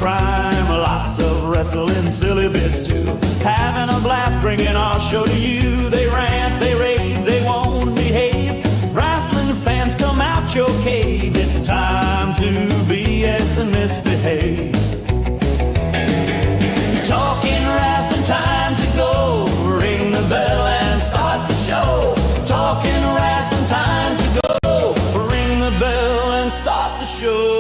crime, lots of wrestling, silly bits too. Having a blast bringing our show to you. They rant, they rave, they won't behave. Wrestling fans, come out your cave. It's time to BS and misbehave. Talking Rasslin, time to go. Ring the bell and start the show. Talking Rasslin, time to go. Ring the bell and start the show.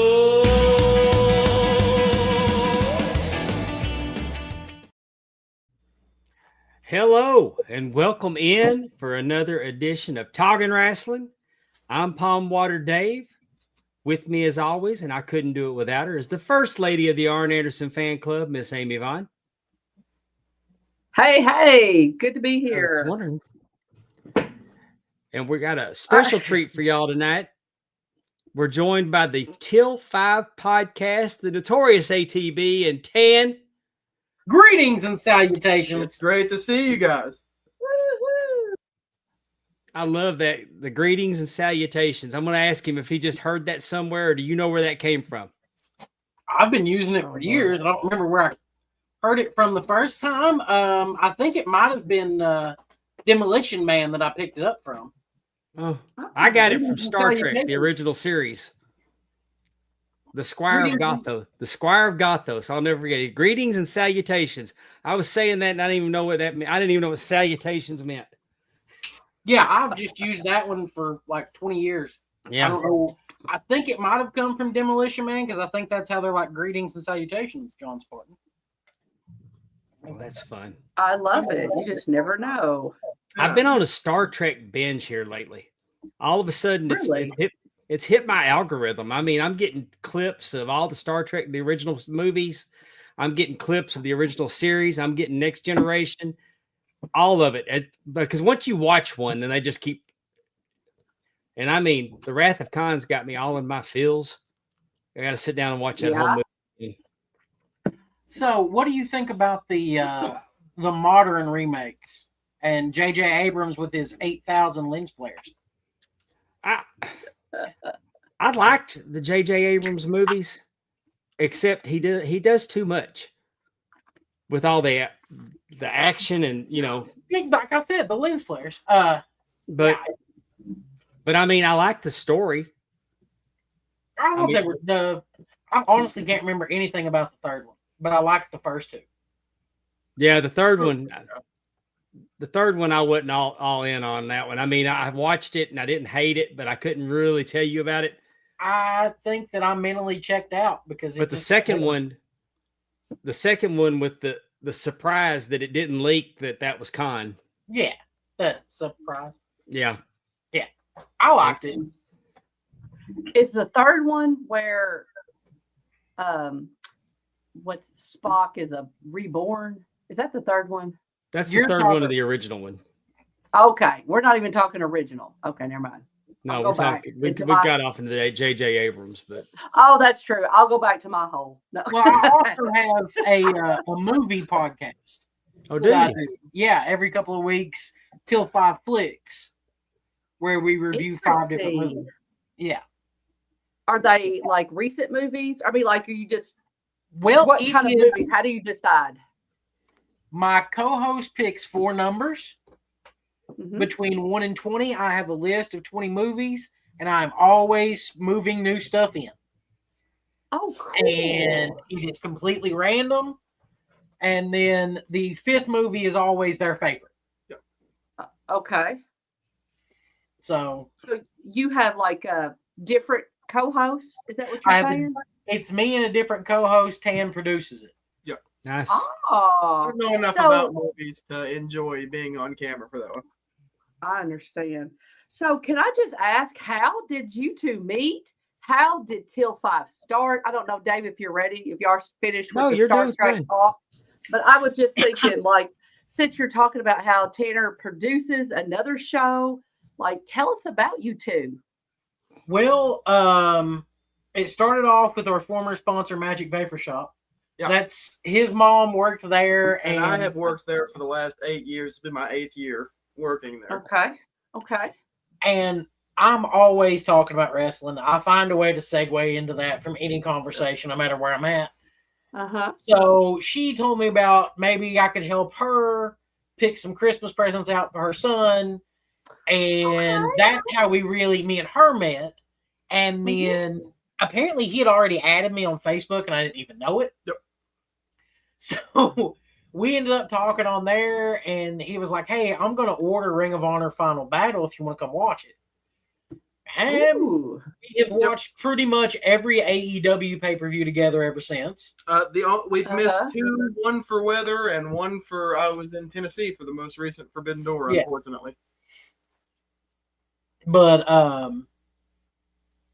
Hello and welcome in for another edition of Talking Rasslin. I'm Pondwater Dave. With me as always, and I couldn't do it without her, is the first lady of the Arn Anderson fan club, Miss Amy Vaughn. Hey, good to be here. And we got a special treat for y'all tonight. We're joined by the Till 5 podcast, the notorious ATB, and Tan. Greetings and salutations. It's great to see you guys. Woo-hoo. I love that. The greetings and salutations. I'm going to ask him if he just heard that somewhere, or do you know where that came from? I've been using it for years. I don't remember where I heard it from the first time. I think it might have been Demolition Man that I picked it up from. Oh, I got it from Star Trek, the original series. The Squire of Gothos. The Squire of Gothos. I'll never forget it. Greetings and salutations. I was saying that and I didn't even know what that meant. I didn't even know what salutations meant. Yeah, I've just used that one for like 20 years. Yeah. I don't know. I think it might have come from Demolition Man because I think that's how they're like greetings and salutations, John Spartan. Oh, that's fun. I love it. You just never know. I've been on a Star Trek binge here lately. All of a sudden, it's hit my algorithm. I mean, I'm getting clips of all the Star Trek, the original movies. I'm getting clips of the original series. I'm getting Next Generation, all of it. Because once you watch one, then they just keep. And I mean, The Wrath of Khan's got me all in my feels. I got to sit down and watch that whole movie. So, what do you think about the modern remakes and J.J. Abrams with his 8,000 lens flares? I liked the J.J. Abrams movies, except he does too much with all the action and Like I said, the lens flares. But I mean, I like the story. I honestly can't remember anything about the third one, but I liked the first two. Yeah, the third one. The third one, I wasn't all in on that one. I mean, I watched it and I didn't hate it, but I couldn't really tell you about it. I think that I'm mentally checked out because. But the second one with the surprise that it didn't leak that was Khan. Yeah, that surprise. Yeah, I liked it. Is the third one where, what Spock is a reborn? Is that the third one? That's the third one of the original one. Okay, we're not even talking original. Okay, never mind. No, we're talking. We got off into the J.J. Abrams, but that's true. I'll go back to my hole. No. Well, I also have a movie podcast. Oh, do you? Yeah, every couple of weeks, Till 5 Flicks, where we review 5 different movies. Yeah. Are they like recent movies? I mean, like, are you just what kind of movies? How do you decide? My co-host picks 4 numbers. Mm-hmm. Between 1 and 20, I have a list of 20 movies, and I'm always moving new stuff in. Oh, cool. And it is completely random. And then the 5th movie is always their favorite. Okay. So you have like a different co-host? Is that what you're saying? It's me and a different co-host. Tan produces it. Yeah. Nice. Oh. I don't know enough about movies to enjoy being on camera for that one. I understand. So can I just ask, how did you two meet? How did Till 5 start? I don't know, Dave, if you're ready, if you are finished with the Star Trek talk. But I was just thinking, like, since you're talking about how Tanner produces another show, like, tell us about you two. Well, it started off with our former sponsor, Magic Vapor Shop. Yeah. That's his mom worked there. And I have worked there for the last 8 years. It's been my 8th year working there. Okay. And I'm always talking about wrestling. I find a way to segue into that from any conversation, no matter where I'm at. So she told me about maybe I could help her pick some Christmas presents out for her son. And that's how me and her met. And then apparently he had already added me on Facebook and I didn't even know it. Yep. So we ended up talking on there and he was like, hey, I'm going to order Ring of Honor Final Battle if you want to come watch it. And we have watched pretty much every AEW pay-per-view together ever since. We've missed two, one for weather and one for I was in Tennessee for the most recent Forbidden Door, unfortunately. But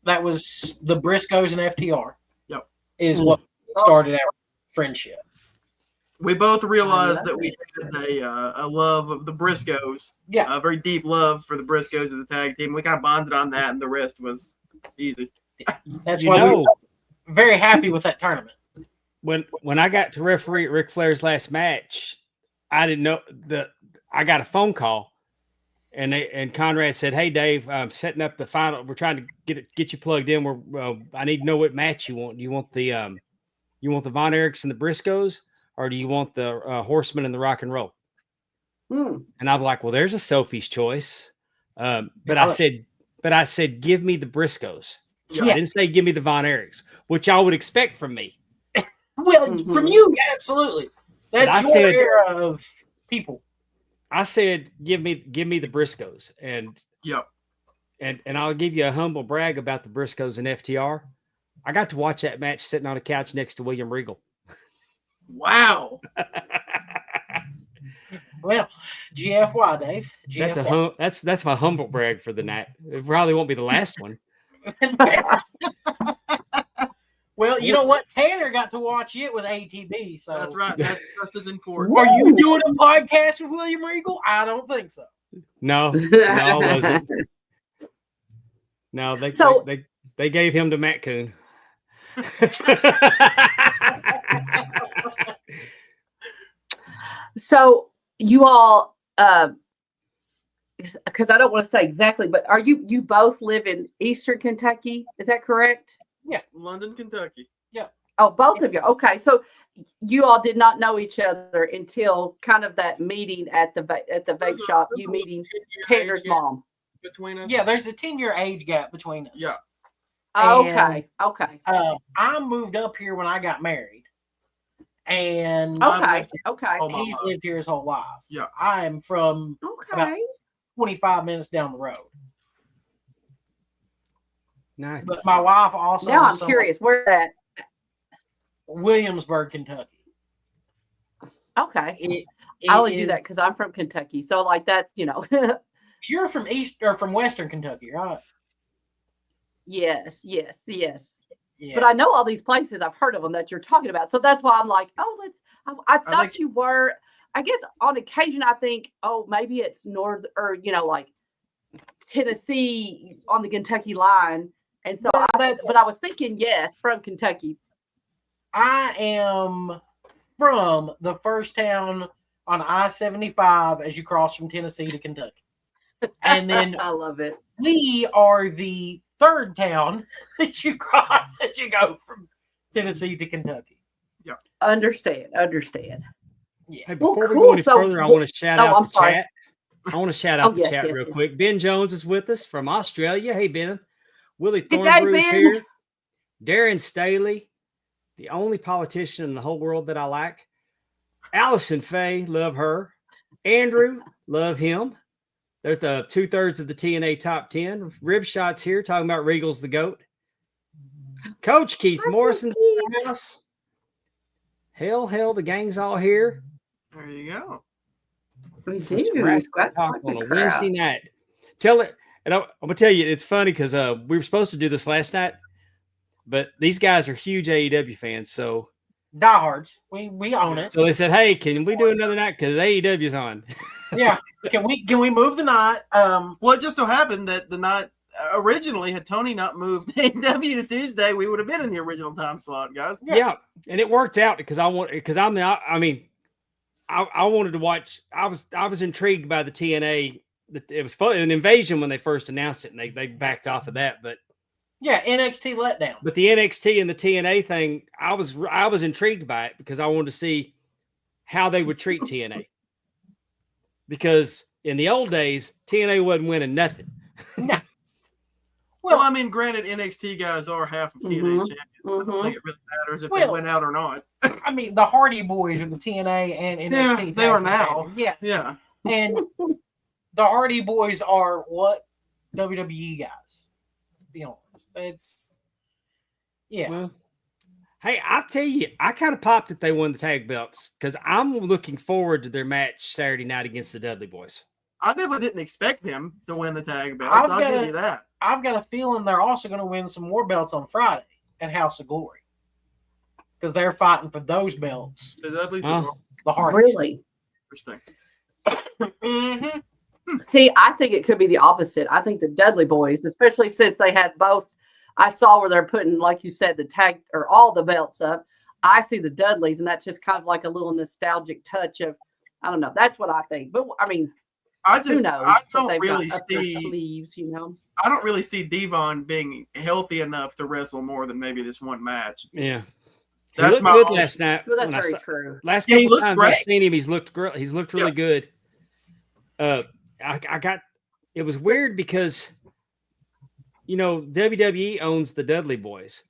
that was the Briscoes and FTR. Yep. Is what started our friendship. We both realized that we had a love of the Briscoes. Yeah. A very deep love for the Briscoes as a tag team. We kind of bonded on that, and the rest was easy. That's why we were very happy with that tournament. When I got to referee at Ric Flair's last match, I didn't know I got a phone call, and Conrad said, "Hey Dave, I'm setting up the final. We're trying to get you plugged in. I need to know what match you want. Do you want the Von Erichs and the Briscoes, or do you want the Horsemen and the Rock and Roll?" And I'm like, "Well, there's a Sophie's choice." But I said, "Give me the Briscoes." So I didn't say give me the Von Erichs, which I would expect from me. Well, from you, absolutely. That's your era of people. I said, give me the Briscoes, and I'll give you a humble brag about the Briscoes and FTR. I got to watch that match sitting on a couch next to William Regal. Wow. Well, GFY, Dave. GFY. That's my humble brag for the night. It probably won't be the last one. Well, you know what? Tanner got to watch it with ATB. So that's right. That's just as important. Are you doing a podcast with William Regal? I don't think so. No, I wasn't. No, they gave him to Matt Coon. So you all, because I don't want to say exactly, but are you both live in Eastern Kentucky? Is that correct? Yeah, London, Kentucky. Yeah. Oh, both of you. Okay, so you all did not know each other until kind of that meeting at the vape shop. You meeting Tanner's mom between us. Yeah, there's a 10-year age gap between us. Yeah. Okay. I moved up here when I got married, and he's lived here his whole life. Yeah, I am from about 25 minutes down the road. Nice. But my wife also. Now I'm curious, where's that? Williamsburg, Kentucky. Okay. I only do that because I'm from Kentucky. So like that's, You're from East or from Western Kentucky, right? Yes. Yeah. But I know all these places. I've heard of them that you're talking about. So that's why I'm like, I thought you were, I guess on occasion I think, maybe it's north or, like Tennessee on the Kentucky line. And so but I was thinking, yes, from Kentucky. I am from the first town on I-75 as you cross from Tennessee to Kentucky. And then I love it. We are the third town that you cross as you go from Tennessee to Kentucky. Yeah. Understand. Yeah. Hey, before we go any further, I want to shout out the chat. I want to shout out the chat real quick. Ben Jones is with us from Australia. Hey, Ben. Willie Thornbrew is here. Darren Staley, the only politician in the whole world that I like. Allison Faye, love her. Andrew, love him. They're the 2/3 of the TNA top 10. Rib Shots here talking about Regal's the GOAT. Coach Keith Morrison's in the house. Hell, the gang's all here. There you go. We do. Talk on a Wednesday night. Tell it, and I'm gonna tell you, it's funny because we were supposed to do this last night, but these guys are huge AEW fans, so diehards. We own it. So they said, "Hey, can we do another night? Because AEW's on." Yeah. Can we move the night? Well, it just so happened that the night originally, had Tony not moved AEW to Tuesday, we would have been in the original time slot, guys. Yeah, and it worked out because I wanted to watch. I was intrigued by the TNA. It was an Invasion when they first announced it, and they backed off of that. But Yeah, NXT letdown. But the NXT and the TNA thing, I was intrigued by it because I wanted to see how they would treat TNA. Because in the old days, TNA wasn't winning nothing. No. Well, I mean, granted, NXT guys are half of TNA's champions. I don't think it really matters if they went out or not. I mean, the Hardy Boys are the TNA and NXT. Yeah, they are now. Yeah. Yeah. And the Hardy Boys are what? WWE guys. Be honest. It's, yeah. Well, hey, I'll tell you, I kind of popped that they won the tag belts because I'm looking forward to their match Saturday night against the Dudley Boys. I never didn't expect them to win the tag belts. I'll give you that. I've got a feeling they're also going to win some more belts on Friday at House of Glory because they're fighting for those belts. The Dudleys the Hardys. Really? Interesting. Mm-hmm. See, I think it could be the opposite. I think the Dudley Boys, especially since they had both, I saw where they're putting, like you said, the tag or all the belts up. I see the Dudleys, and that's just kind of like a little nostalgic touch of, I don't know. That's what I think. But I mean, who knows? I don't really see sleeves, you know. I don't really see Devon being healthy enough to wrestle more than maybe this one match. Yeah. That's my good last night. Well, that's very true. Last couple times I've seen him, he's looked great. He's looked really good. It was weird because, you know, WWE owns the Dudley Boys,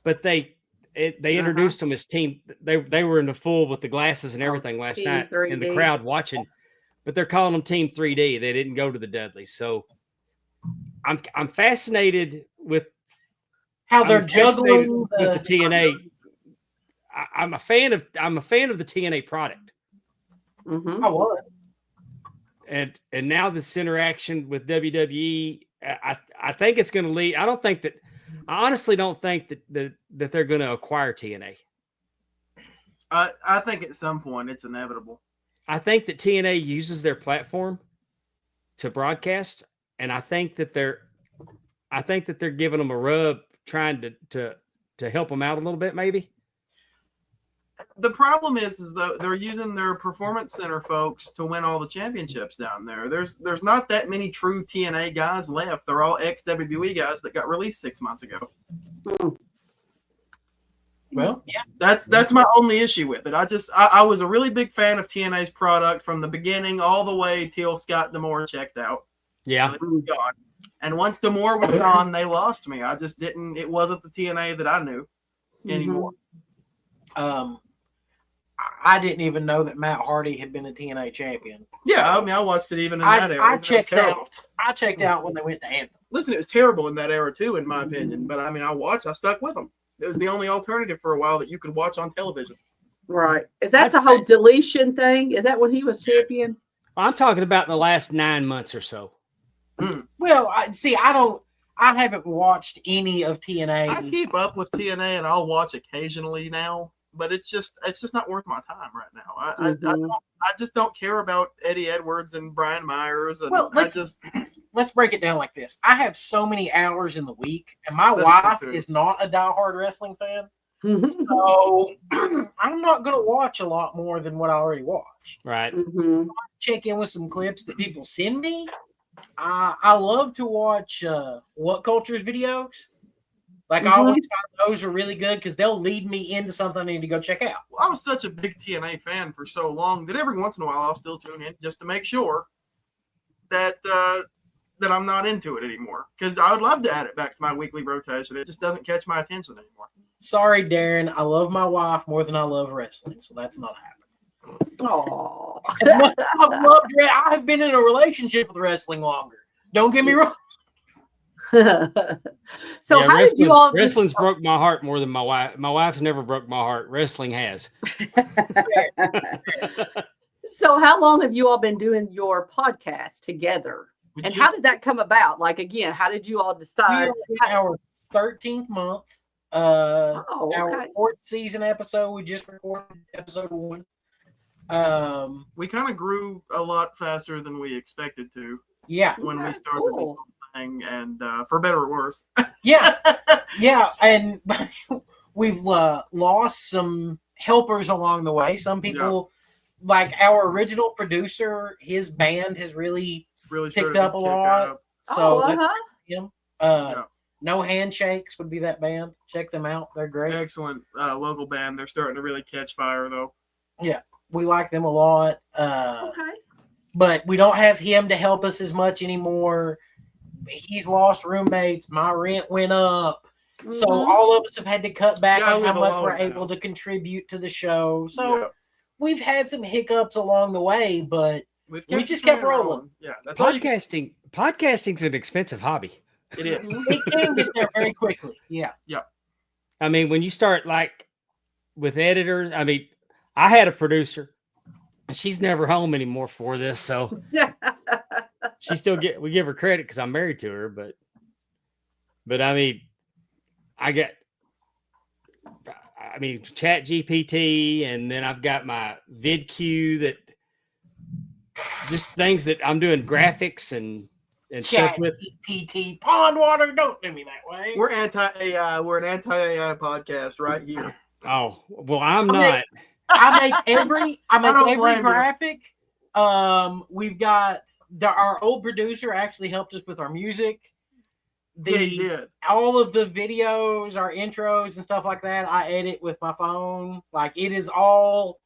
but they introduced them as team. They were in the full with the glasses and everything last night 3D. in the crowd watching, but they're calling them Team 3D. They didn't go to the Dudleys, so I'm fascinated with how they're juggling with the TNA. I'm a fan of the TNA product. Mm-hmm. I was. And now this interaction with WWE, I think it's going to lead. I honestly don't think that they're going to acquire TNA. I think at some point it's inevitable. I think that TNA uses their platform to broadcast, and I think that they're giving them a rub, trying to help them out a little bit, maybe. The problem is that they're using their performance center folks to win all the championships down there. There's not that many true TNA guys left. They're all ex-WWE guys that got released 6 months ago. Well, yeah, that's my only issue with it. I was a really big fan of TNA's product from the beginning all the way till Scott D'Amore checked out. Yeah. Gone. And once D'Amore was gone, they lost me. I just didn't. It wasn't the TNA that I knew anymore. I didn't even know that Matt Hardy had been a TNA champion. Yeah, I mean, I watched it even in that era. I checked out when they went to Anthem. Listen, it was terrible in that era too, in my opinion. But I mean, I stuck with them. It was the only alternative for a while that you could watch on television. Right. Is that the whole deletion thing? Is that when he was champion? I'm talking about the last 9 months or so. Well, I haven't watched any of TNA. I keep up with TNA and I'll watch occasionally now, but it's just not worth my time right now. I just don't care about Eddie Edwards and Brian Myers. And well, let's break it down like this. I have so many hours in the week, and my wife is not a diehard wrestling fan. So I'm not going to watch a lot more than what I already watch. Right. Check in with some clips that people send me. I love to watch What Culture's videos. Like I always find those are really good because they'll lead me into something I need to go check out. Well, I was such a big TNA fan for so long that every once in a while I'll still tune in just to make sure that I'm not into it anymore. Because I would love to add it back to my weekly rotation. It just doesn't catch my attention anymore. Sorry, Darren. I love my wife more than I love wrestling, so that's not happening. Oh, I've been in a relationship with wrestling longer. Don't get me wrong. So how did you all? Wrestling's broke my heart more than my wife. My wife's never broke my heart. Wrestling has. So how long have you all been doing your podcast together? And how did that come about? Like, again, how did you all decide? Our 13th month. Our 4th season episode. We just recorded episode 1. We kind of grew a lot faster than we expected to. Yeah. When we started this whole thing, and for better or worse. Yeah. And we've lost some helpers along the way. Some people, like our original producer, his band has really picked up a lot. So that's him. No Handshakes would be that band. Check them out. They're great. Excellent local band. They're starting to really catch fire, though. Yeah, we like them a lot. Okay. But we don't have him to help us as much anymore. He's lost roommates. My rent went up. So all of us have had to cut back on how much we're able to contribute to the show. So we've had some hiccups along the way, but we just kept rolling. Yeah, that's Podcasting's an expensive hobby. It is. It can get there very quickly. Yeah. Yeah. I mean, when you start like with editors, I mean, I had a producer, and she's never home anymore for this, so she still we give her credit because I'm married to her, but I mean, Chat GPT, and then I've got my VidQ that just things that I'm doing graphics and stuff with. GPT, Pondwater, don't do me that way. We're anti-AI. We're an anti-AI podcast right here. Oh, well, I'm not. I make every graphic. We've got our old producer actually helped us with our music. He did. All of the videos, our intros and stuff like that, I edit with my phone. Like it is all.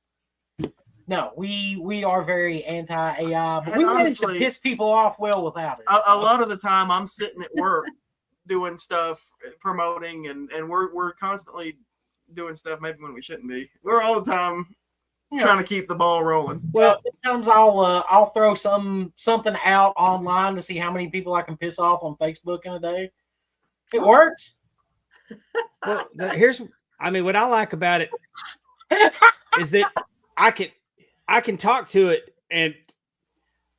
No, we are very anti-AI, but we managed to piss people off well without it. A lot of the time, I'm sitting at work doing stuff, promoting, and we're constantly doing stuff maybe when we shouldn't be. We're all the time trying to keep the ball rolling. Well, sometimes I'll throw something out online to see how many people I can piss off on Facebook in a day. It works. Well, what I like about it is that I can talk to it, and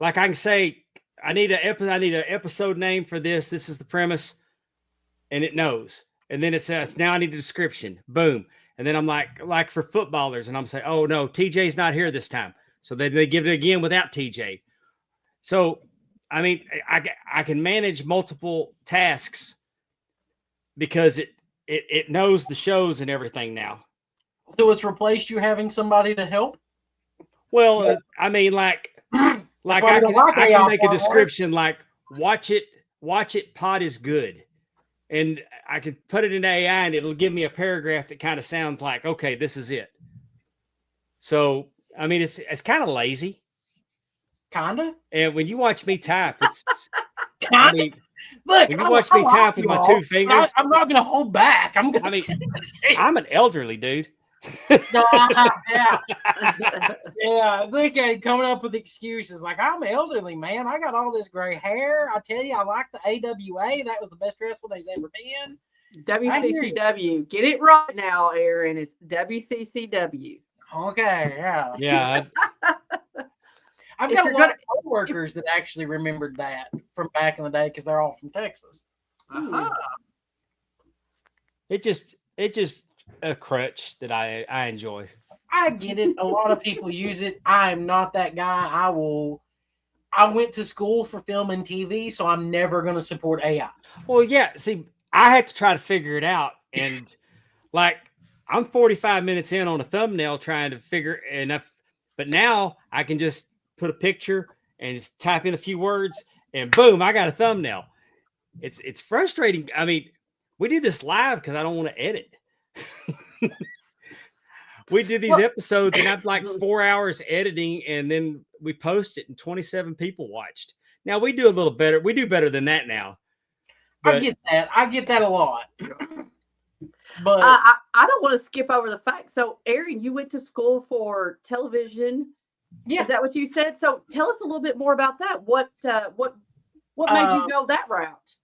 like I can say, I need an episode name for this. This is the premise, and it knows. And then it says, now I need a description. Boom. And then I'm like for footballers, and I'm saying, oh no, TJ's not here this time. So they give it again without TJ. So, I mean, I can manage multiple tasks because it knows the shows and everything now. So it's replaced you having somebody to help? Well, I mean, I can make a description like watch it, pod is good. And I can put it in AI and it'll give me a paragraph that kind of sounds like, okay, this is it. So, I mean, it's kind of lazy. Kind of. And when you watch me type, it's kind of. I mean, look, when you watch me type with my two fingers, I'm not going to hold back. I'm an elderly dude. Yeah. Look at coming up with excuses like I'm elderly, man. I got all this gray hair. I tell you, I like the AWA. That was the best wrestling there's ever been. WCCW. Get it right now, Aaron. It's WCCW. Okay, yeah. Yeah. I've got a lot of coworkers that actually remembered that from back in the day because they're all from Texas. Uh-huh. It just a crutch that I enjoy. I get it. A lot of people use it. I'm not that guy. I went to school for film and TV, so I'm never going to support AI. Well, yeah. See, I had to try to figure it out, and like I'm 45 minutes in on a thumbnail trying to figure enough, but now I can just put a picture and just type in a few words, and boom, I got a thumbnail. It's frustrating. I mean, we do this live because I don't want to edit. We do these episodes and I'm like 4 hours editing, and then we post it and 27 people watched. Now we do a little better. We do better than that now. But I get that a lot. But I don't want to skip over the fact. So, Aaron, you went to school for television. Yeah. Is that what you said? So tell us a little bit more about that. What made you go that route?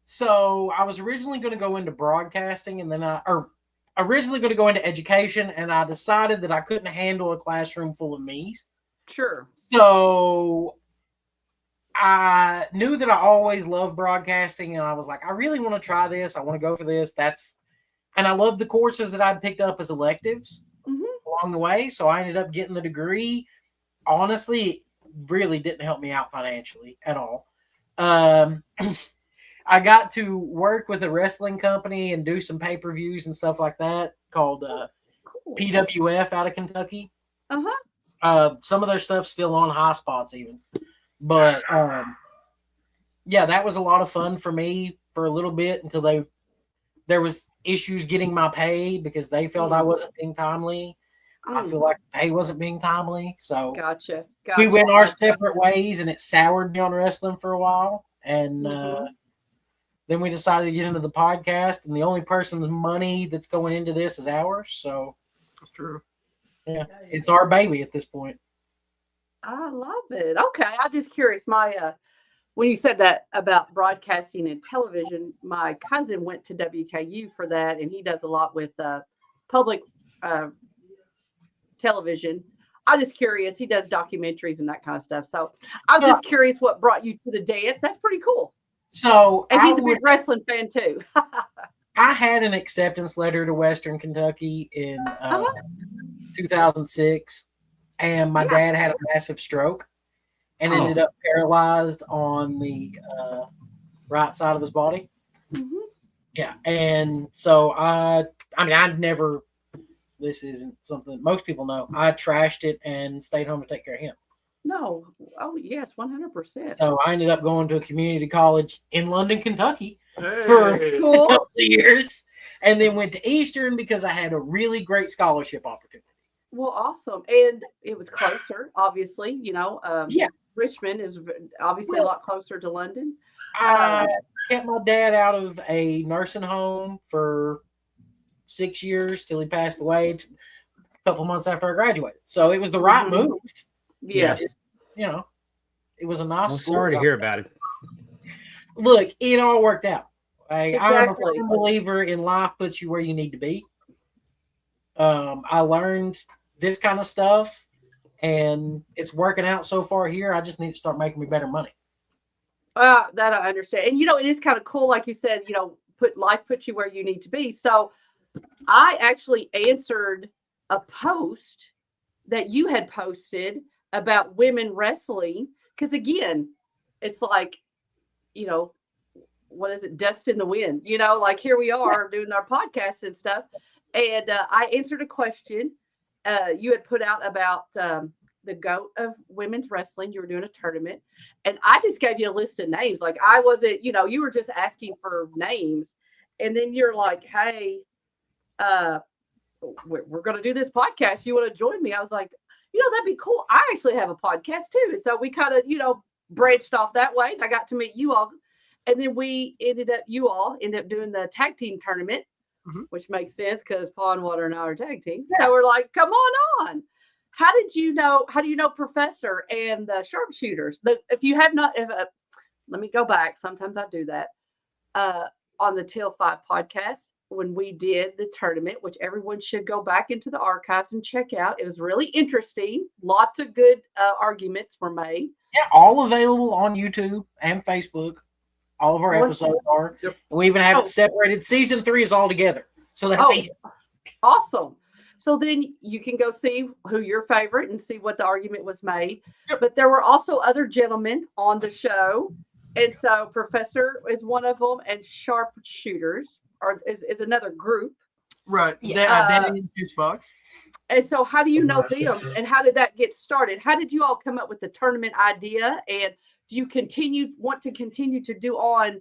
So I was originally going to go into broadcasting, and then originally going to go into education, and I decided that I couldn't handle a classroom full of me's. Sure. So I knew that I always loved broadcasting, and I was like, I really want to try this. I want to go for this. And I loved the courses that I'd picked up as electives along the way. So I ended up getting the degree. Honestly, it really didn't help me out financially at all. I got to work with a wrestling company and do some pay-per-views and stuff like that called PWF out of Kentucky. Some of their stuff's still on High Spots even. But, yeah, that was a lot of fun for me. for a little bit until there was issues getting my pay because they felt I wasn't being timely. I feel like pay wasn't being timely. So Gotcha. We went our separate ways, and it soured me on wrestling for a while. And then we decided to get into the podcast, and the only person's money that's going into this is ours. So that's true. Yeah, it's our baby at this point. I love it. Okay, I'm just curious. When you said that about broadcasting and television, my cousin went to WKU for that, and he does a lot with public television. I'm just curious. He does documentaries and that kind of stuff. So I'm just curious what brought you to the dance. That's pretty cool. So and he's a big wrestling fan too. I had an acceptance letter to Western Kentucky in 2006, and my dad had a massive stroke and ended up paralyzed on the right side of his body. Yeah, and so I'd never. This isn't something that most people know. I trashed it and stayed home to take care of him. No. Oh, yes, 100%. So I ended up going to a community college in London, Kentucky for a couple of years, and then went to Eastern because I had a really great scholarship opportunity. Well, awesome. And it was closer, obviously. Richmond is obviously a lot closer to London. I kept my dad out of a nursing home for 6 years till he passed away a couple months after I graduated. So it was the right move. Yes. It was a nice school. Sorry to hear about it. Look, it all worked out. I'm a Exactly. firm believer in life puts you where you need to be. I learned this kind of stuff, and it's working out so far here. I just need to start making me better money. That I understand. And, it is kind of cool. Like you said, life puts you where you need to be. So I actually answered a post that you had posted about women wrestling. Because again, it's like, what is it? Dust in the wind, like here we are doing our podcast and stuff. And I answered a question you had put out about the GOAT of women's wrestling. You were doing a tournament, and I just gave you a list of names. Like I wasn't, you were just asking for names. And then you're like, hey, we're going to do this podcast. You want to join me? I was like, that'd be cool. I actually have a podcast too. And so we kind of, branched off that way. I got to meet you all. And then you all ended up doing the tag team tournament, which makes sense because Pondwater and I are tag team. Yeah. So we're like, come on. How do you know Professor and the sharpshooters? If you have not, let me go back. Sometimes I do that. On the Till 5 podcast, when we did the tournament, which everyone should go back into the archives and check out. It was really interesting. Lots of good arguments were made. Yeah, all available on YouTube and Facebook. All of our episodes are. Yep. We even have it separated. Season 3 is all together. So that's easy. Awesome. So then you can go see who your favorite and see what the argument was made. Yep. But there were also other gentlemen on the show. And so Professor is one of them, and Sharpshooters is another group. Right. Danny and Juicebox. And so how do you know them, and how did that get started? How did you all come up with the tournament idea? And do you want to continue to do on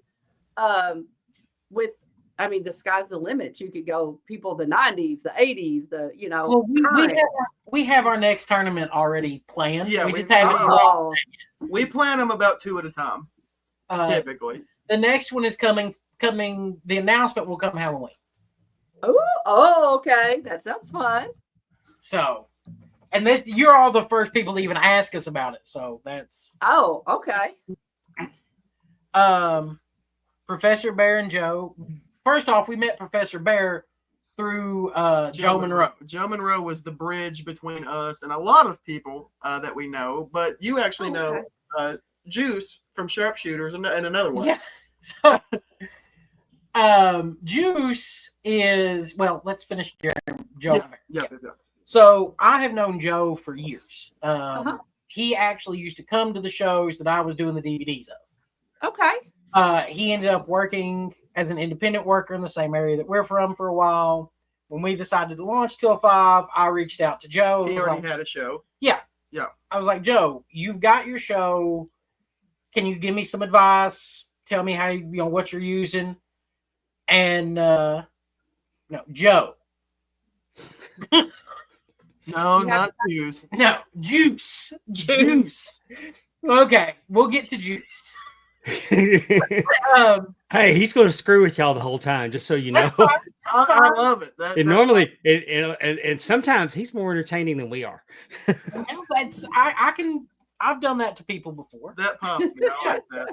with, the sky's the limit. You could go people the 90s, the 80s, Well, we have our next tournament already planned. Yeah, we just haven't. We plan them about 2 at a time, typically. The next one is coming. The announcement will come Halloween. Oh, okay. That sounds fun. So, and you're all the first people to even ask us about it. So that's. Oh, okay. Professor Bear and Joe. First off, we met Professor Bear through Joe Monroe. Joe Monroe was the bridge between us and a lot of people that we know. But you actually know Juice from Sharpshooters and another one. Yeah. So, Juice is, let's finish Joe. Yeah. So I have known Joe for years. He actually used to come to the shows that I was doing the DVDs of. Okay. He ended up working as an independent worker in the same area that we're from for a while. When we decided to launch Till 5, I reached out to Joe. He already had a show. Yeah. I was like, Joe, you've got your show. Can you give me some advice? tell me how what you're using. And no, Joe. No, not juice. No, juice. Okay, we'll get to juice. Hey, he's going to screw with y'all the whole time, just so you know. I love it. And normally, and sometimes he's more entertaining than we are. I've done that to people before. That pops me. I like that.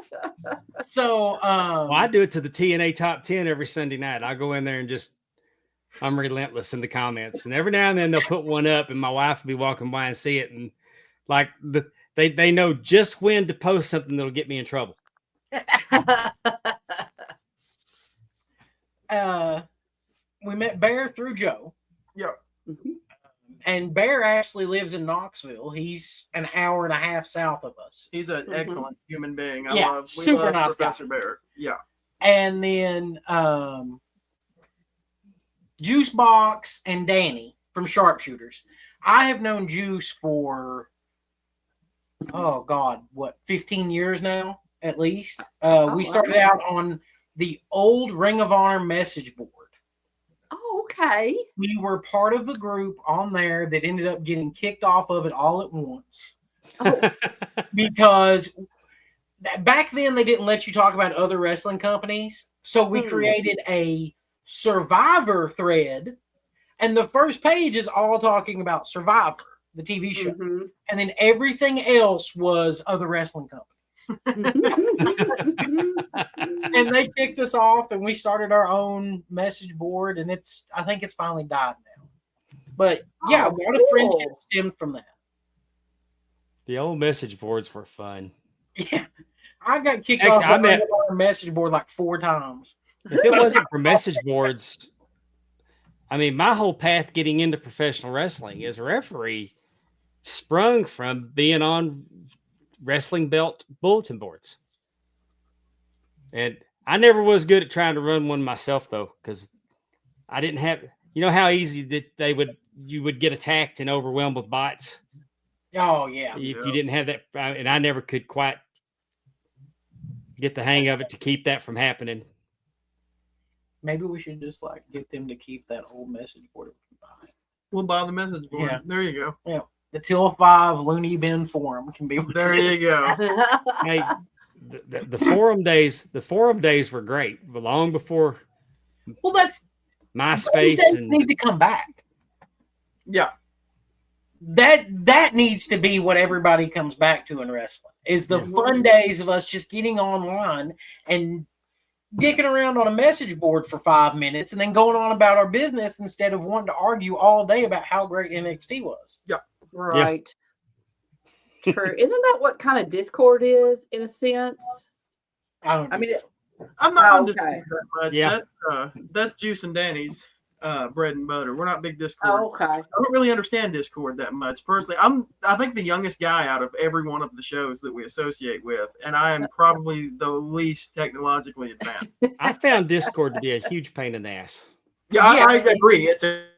So, well, I do it to the TNA Top 10 every Sunday night. I go in there and I'm relentless in the comments, and every now and then they'll put one up, and my wife will be walking by and see it, and like they know just when to post something that'll get me in trouble. We met Bear through Joe. Yeah. And Bear actually lives in Knoxville. He's an hour and a half south of us. He's an excellent human being. We love nice Professor guy. Bear. Yeah. And then Juice Box and Danny from Sharpshooters. I have known Juice for 15 years now, at least. We started out on the old Ring of Honor message board. Oh, okay. We were part of a group on there that ended up getting kicked off of it all at once. Oh. Because back then they didn't let you talk about other wrestling companies. So we created a Survivor thread. And the first page is all talking about Survivor, the TV show. Mm-hmm. And then everything else was other wrestling companies. And they kicked us off, and we started our own message board, and I think it's finally died now. But yeah, a lot of friendship stemmed from that. The old message boards were fun. Yeah, I got kicked off our message board like 4 times. If it wasn't for message boards, I mean, my whole path getting into professional wrestling as a referee sprung from being on wrestling belt bulletin boards. And I never was good at trying to run one myself, though, because I didn't have, how easy that you would get attacked and overwhelmed with bots. Oh, yeah. If you didn't have that, and I never could quite get the hang of it to keep that from happening. Maybe we should just get them to keep that old message board. We'll buy the message board. Yeah. There you go. Yeah. The Till 5 Looney Bin forum can be. There you go. Hey, the forum days were great, but long before. Well, that's MySpace and need to come back. Yeah. That needs to be what everybody comes back to in wrestling. Is the fun days of us just getting online and dicking around on a message board for 5 minutes and then going on about our business instead of wanting to argue all day about how great NXT was. Yeah. Right. Yeah. True. Isn't that what kind of Discord is in a sense? I'm not on Discord that much. Yeah. That's Juice and Danny's bread and butter. We're not big Discord. Okay. I don't really understand Discord that much. Personally, I think the youngest guy out of every one of the shows that we associate with, and I am probably the least technologically advanced. I found Discord to be a huge pain in the ass. Yeah, I agree.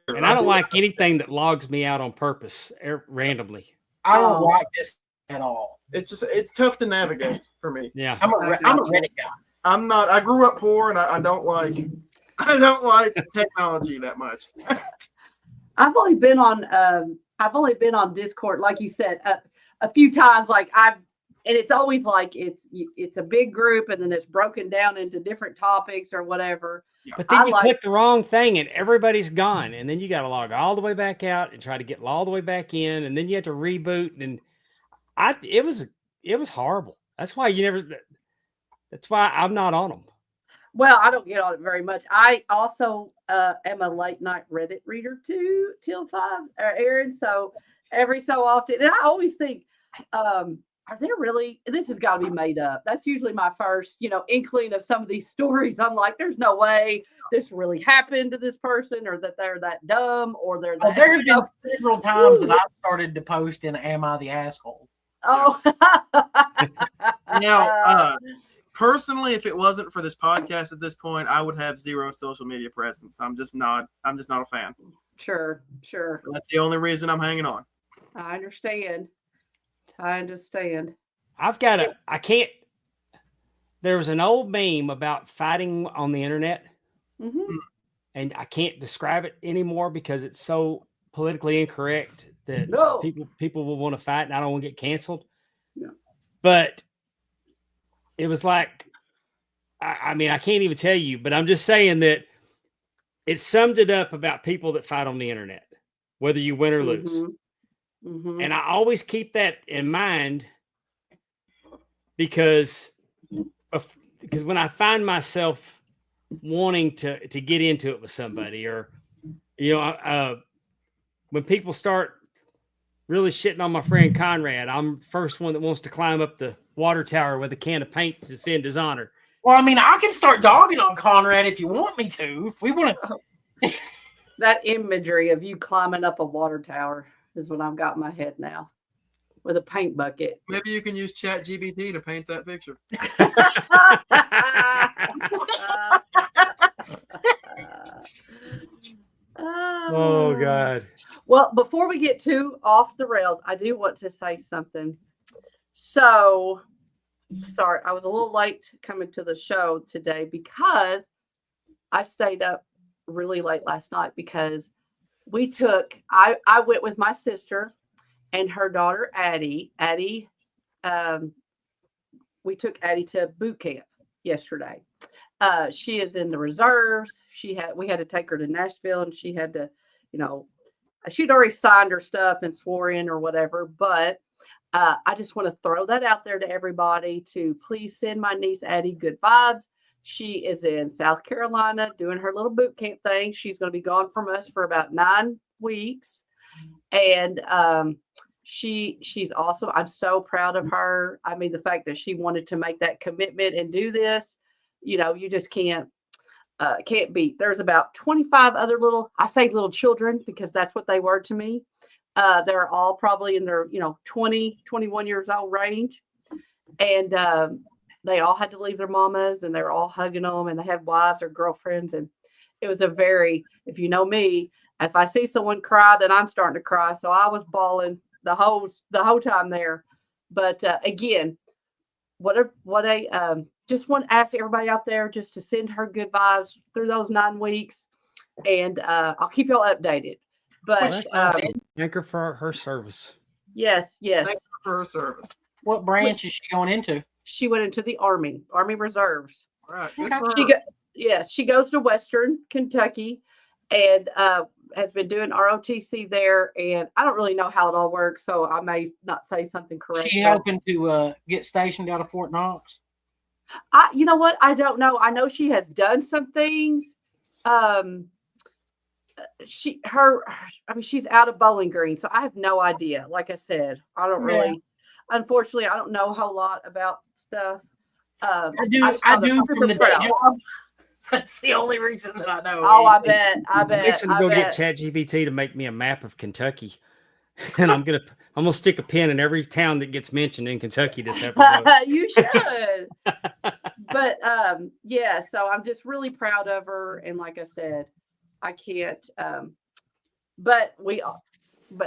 And I don't like anything that logs me out on purpose randomly. I don't like this at all. It's tough to navigate for me. Yeah, I'm a Reddit guy. I'm not. I grew up poor, and I don't like technology that much. I've only been on Discord, like you said, a few times. And it's always it's a big group, and then it's broken down into different topics or whatever. But then you click the wrong thing, and everybody's gone, and then you got to log all the way back out and try to get all the way back in, and then you have to reboot. And it was horrible. That's why I'm not on them. Well, I don't get on it very much. I also am a late night Reddit reader too, till 5, Aaron. So every so often, and I always think, are there really? This has got to be made up. That's usually my first, inkling of some of these stories. I'm like, there's no way this really happened to this person, or that they're that dumb, or they're that. There have been several times that I've started to post in "Am I the asshole?" Oh. Now, personally, if it wasn't for this podcast at this point, I would have zero social media presence. I'm just not a fan. Sure. That's the only reason I'm hanging on. I understand. There was an old meme about fighting on the internet, and I can't describe it anymore because it's so politically incorrect that people will want to fight, and I don't want to get canceled. Yeah. But it was like, I mean, I can't even tell you, but I'm just saying that it summed it up about people that fight on the internet, whether you win or lose. And I always keep that in mind because when I find myself wanting to get into it with somebody, or, you know, when people start really shitting on my friend Conrad, I'm the first one that wants to climb up the water tower with a can of paint to defend his honor. Well, I mean, I can start dogging on Conrad if you want me to. If we want to. That imagery of you climbing up a water tower is what I've got in my head now, with a paint bucket. Maybe you can use ChatGPT to paint that picture. Oh, God. Well, before we get too off the rails, I do want to say something. So, sorry, I was a little late coming to the show today because I stayed up really late last night because I went with my sister and her daughter, Addie. We took Addie to boot camp yesterday. She is in the reserves. We had to take her to Nashville, and she had to, you know, she'd already signed her stuff and swore in or whatever. But I just want to throw that out there to everybody to please send my niece Addie good vibes. She is in South Carolina doing her little boot camp thing. She's going to be gone from us for about 9 weeks. And she's awesome. I'm so proud of her. I mean, the fact that she wanted to make that commitment and do this, you know, you just can't beat. There's about 25 other little children because that's what they were to me. They're all probably in their, 20, 21 years old range. And they all had to leave their mamas, and they were all hugging them, and they had wives or girlfriends. And it was if you know me, if I see someone cry, then I'm starting to cry. So I was bawling the whole time there. But again, just want to ask everybody out there just to send her good vibes through those 9 weeks, and I'll keep y'all updated. But thank her for her service. Yes. Thank her for her service. What branch is she going into? She went into the Army Reserves. All right. She goes to Western Kentucky, and has been doing ROTC there. And I don't really know how it all works, so I may not say something correct. She hoping to get stationed out of Fort Knox? You know what? I don't know. I know she has done some things. She's out of Bowling Green, so I have no idea. Like I said, I don't really. Unfortunately, I don't know a whole lot about stuff. I do from the day job. That's the only reason that I know. Oh, I bet. I'm fixing to go get ChatGPT to make me a map of Kentucky, and I'm gonna stick a pin in every town that gets mentioned in Kentucky this episode. You should. But so I'm just really proud of her, and like I said, I can't. But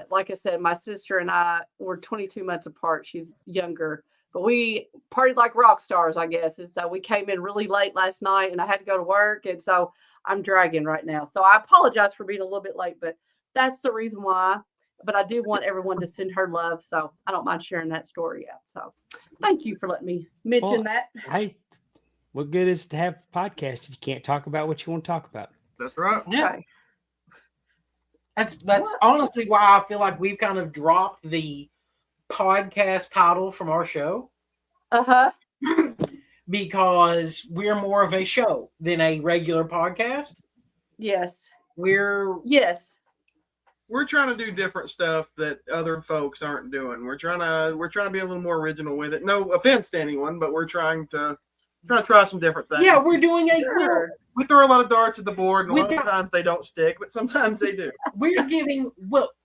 like I said, my sister and I were 22 months apart. She's younger. But we partied like rock stars, I guess. And so we came in really late last night, and I had to go to work. And so I'm dragging right now. So I apologize for being a little bit late, but that's the reason why. But I do want everyone to send her love. So I don't mind sharing that story out. So thank you for letting me mention that. Hey, what good is it to have a podcast if you can't talk about what you want to talk about? That's right. Yeah. That's honestly why I feel like we've kind of dropped the podcast title from our show. Because we're more of a show than a regular podcast. Yes. We're trying to do different stuff that other folks aren't doing. We're trying to be a little more original with it. No offense to anyone, but we're trying to try some different things. Yeah, we're doing we throw a lot of darts at the board, and a lot of times they don't stick, but sometimes they do.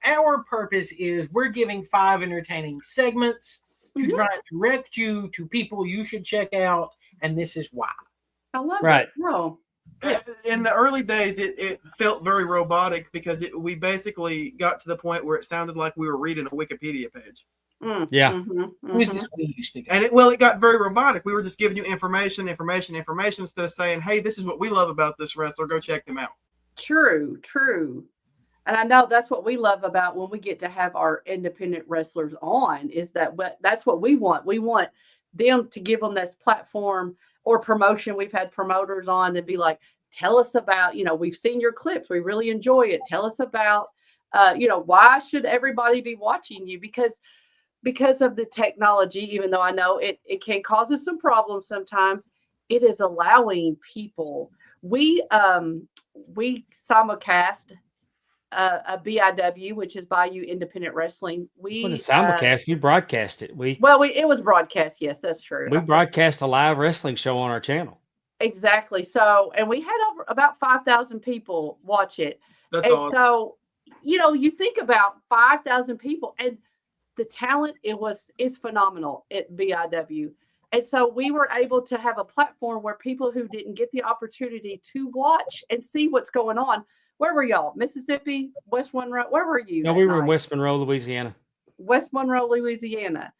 Our purpose is we're giving 5 entertaining segments to try and direct you to people you should check out, and this is why. I love it. No. In the early days, it felt very robotic because we basically got to the point where it sounded like we were reading a Wikipedia page. Yeah. Who's this we you speak? And it got very robotic. We were just giving you information instead of saying, hey, this is what we love about this wrestler. Go check them out. True. And I know that's what we love about when we get to have our independent wrestlers on, is that that's what we want. We want them to give them this platform or promotion. We've had promoters on to be like, tell us about, we've seen your clips. We really enjoy it. Tell us about, why should everybody be watching you? Because of the technology, even though I know it can cause us some problems sometimes, it is allowing people. We simulcast a BIW, which is Bayou Independent Wrestling. When it's simulcast, we broadcast it. It was broadcast. Yes, that's true. We broadcast a live wrestling show on our channel. Exactly. So, and we had about 5,000 people watch it. That's awesome. So, you think about 5,000 people, and the talent is phenomenal at BIW. And so we were able to have a platform where people who didn't get the opportunity to watch and see what's going on. Where were y'all? Mississippi, West Monroe? Where were you? No, we were in West Monroe, Louisiana. West Monroe, Louisiana.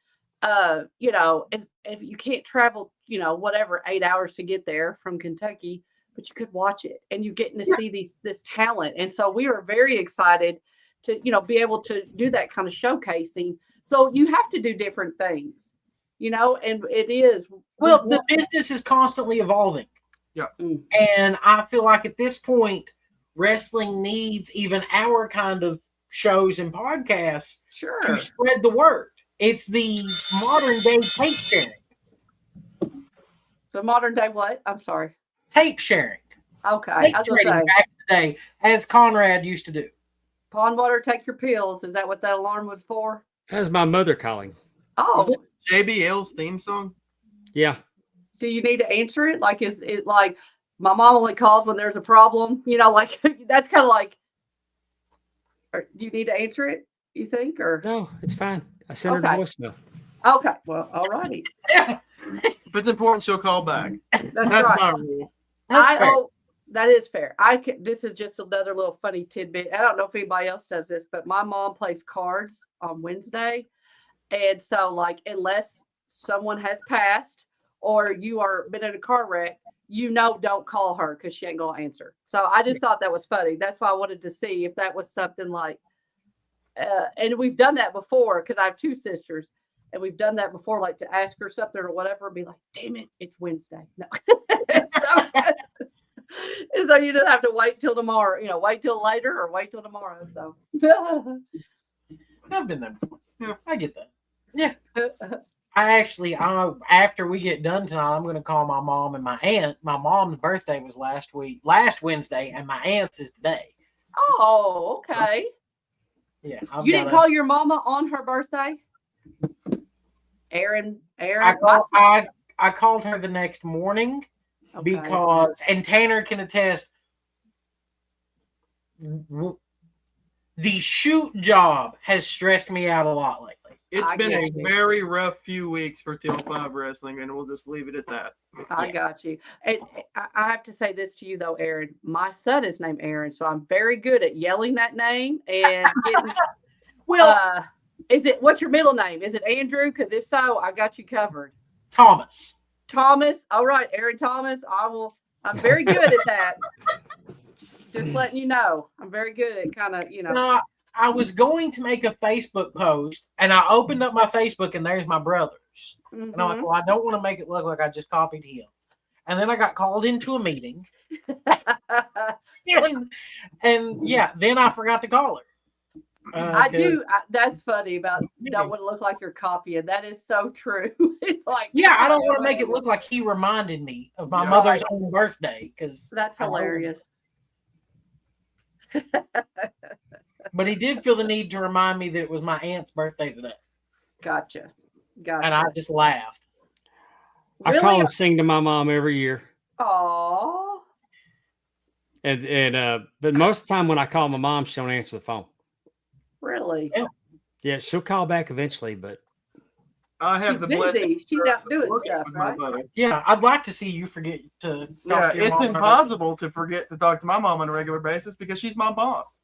If you can't travel, 8 hours to get there from Kentucky, but you could watch it and you're getting to see this talent. And so we were very excited to, be able to do that kind of showcasing. So you have to do different things, and it is. Well, the business is constantly evolving. Yeah. And I feel like at this point, wrestling needs even our kind of shows and podcasts to spread the word. It's the modern day tape sharing. The modern day what? I'm sorry. Tape sharing. Okay. Tape trading back in the day, as Conrad used to do. Pondwater, take your pills. Is that what that alarm was for? That's my mother calling. Oh. Is it JBL's theme song? Yeah. Do you need to answer it? Like, is it like my mom only calls when there's a problem? That's kind of like, or do you need to answer it, you think? Or no, it's fine. I sent her the voicemail. Okay. Well, all righty. If it's important, she'll call back. That's right. My rule. That is fair. This is just another little funny tidbit. I don't know if anybody else does this, but my mom plays cards on Wednesday. And so, unless someone has passed or you are been in a car wreck, don't call her because she ain't going to answer. So I just thought that was funny. That's why I wanted to see if that was something like, and we've done that before because I have two sisters. And we've done that before, like to ask her something or whatever, and be like, damn it, it's Wednesday. No. So you just have to wait till tomorrow, wait till later or wait till tomorrow. So I've been there before. Yeah, I get that. Yeah. After we get done tonight, I'm going to call my mom and my aunt. My mom's birthday was last Wednesday, and my aunt's is today. Oh, okay. Yeah. You didn't call your mama on her birthday? Aaron. I called her the next morning because, and Tanner can attest, the shoot job has stressed me out a lot lately. It's been a very rough few weeks for Till 5 Wrestling, and we'll just leave it at that. I got you. And I have to say this to you, though, Aaron. My son is named Aaron, so I'm very good at yelling that name and getting. Well, what's your middle name? Is it Andrew? Because if so, I got you covered. Thomas. All right, Aaron Thomas. I'm very good at that. Just letting you know. I'm very good at kind of, I was going to make a Facebook post, and I opened up my Facebook, and there's my brother's. Mm-hmm. And I'm like, well, I don't want to make it look like I just copied him. And then I got called into a meeting. Then I forgot to call her. I do. That's funny about don't want to look like you're copying. That is so true. It's like, I don't want to make it look like he reminded me of my mother's own birthday because that's hilarious. But he did feel the need to remind me that it was my aunt's birthday today. Gotcha. And I just laughed. I call and sing to my mom every year. Aww. But most of the time when I call my mom, she don't answer the phone. Really? Yeah, she'll call back eventually, but I have She's the busy. blessing. She's out doing stuff, with my right? mother. Yeah, I'd like to see you forget to. Yeah, talk to your it's mom impossible to forget to talk to my mom on a regular basis because she's my boss.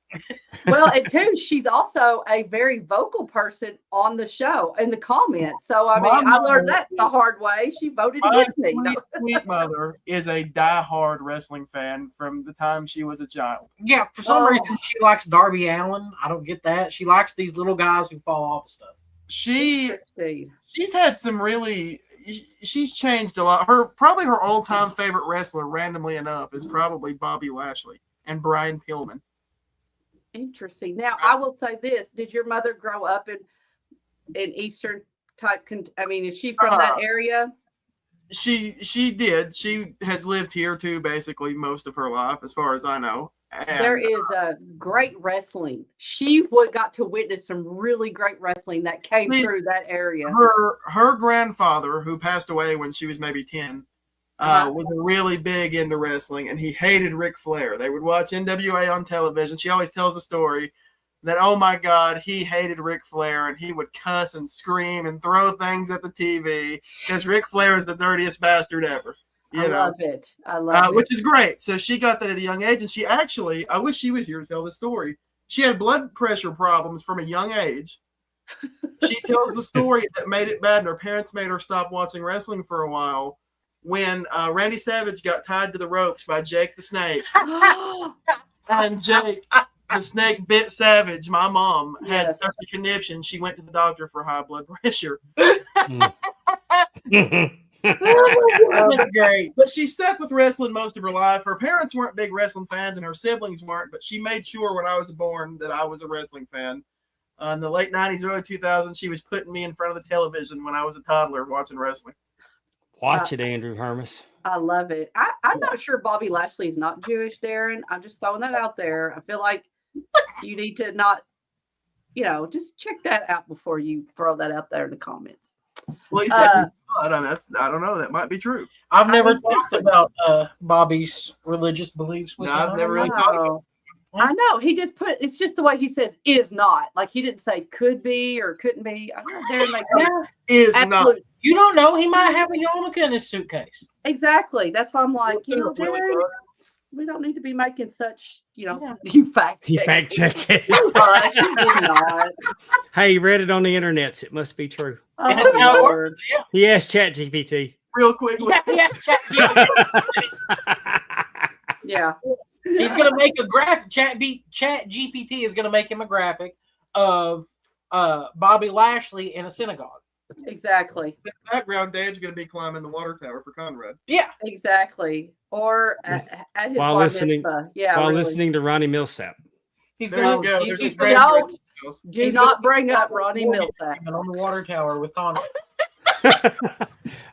Well, and two, she's also a very vocal person on the show in the comments. So I mean, I learned that the hard way. She voted My against me. sweet mother is a diehard wrestling fan from the time she was a child. Yeah, for some reason she likes Darby Allin. I don't get that. She likes these little guys who fall off stuff. She's had some really. She's changed a lot. Probably her all-time favorite wrestler, randomly enough, is probably Bobby Lashley and Brian Pillman. Interesting. Now, I will say this: did your mother grow up in Eastern type? I mean, is she from that area? She did. She has lived here too, basically most of her life, as far as I know. And there is a great wrestling. She got to witness some really great wrestling that came through that area. Her grandfather, who passed away when she was maybe 10, was really big into wrestling, and he hated Ric Flair. They would watch NWA on television. She always tells the story that, oh my God, he hated Ric Flair, and he would cuss and scream and throw things at the TV because Ric Flair is the dirtiest bastard ever. I love it. I love it. Which is great. So she got that at a young age, and she actually, I wish she was here to tell this story. She had blood pressure problems from a young age. She tells the story that made it bad, and her parents made her stop watching wrestling for a while when Randy Savage got tied to the ropes by Jake the Snake. And Jake the Snake bit Savage. My mom had such a conniption, she went to the doctor for high blood pressure. That's great. But she stuck with wrestling most of her life. Her parents weren't big wrestling fans, and her siblings weren't, but she made sure when I was born that I was a wrestling fan. In the late 90s, early 2000s, she was putting me in front of the television when I was a toddler watching wrestling. Watch it, Andrew Hermes. I love it. I'm not sure Bobby Lashley is not Jewish, Darren. I'm just throwing that out there. I feel like you need to not, just check that out before you throw that out there in the comments. Well, he said, I don't know. That might be true. I've never talked about Bobby's religious beliefs. No, I've never really thought about it. I know. He just it's just the way he says is not. Like he didn't say could be or couldn't be. I don't know. Darren makes is not. You don't know. He might have a yarmulke in his suitcase. Exactly. That's why I'm like, Darren, we don't need to be making such, you fact checked it. You did not. Hey, you read it on the internet. It must be true. Oh, Lord. He asked ChatGPT. Real quickly. Yeah, ChatGPT. Yeah. He's going to make a graphic. ChatGPT is going to make him a graphic of Bobby Lashley in a synagogue. Exactly. In the background, Dave's going to be climbing the water tower for Conrad. Yeah. Exactly. Or at his while listening, listening to Ronnie Millsap. He's going to do not bring up Ronnie Millsap on the water tower with Conrad.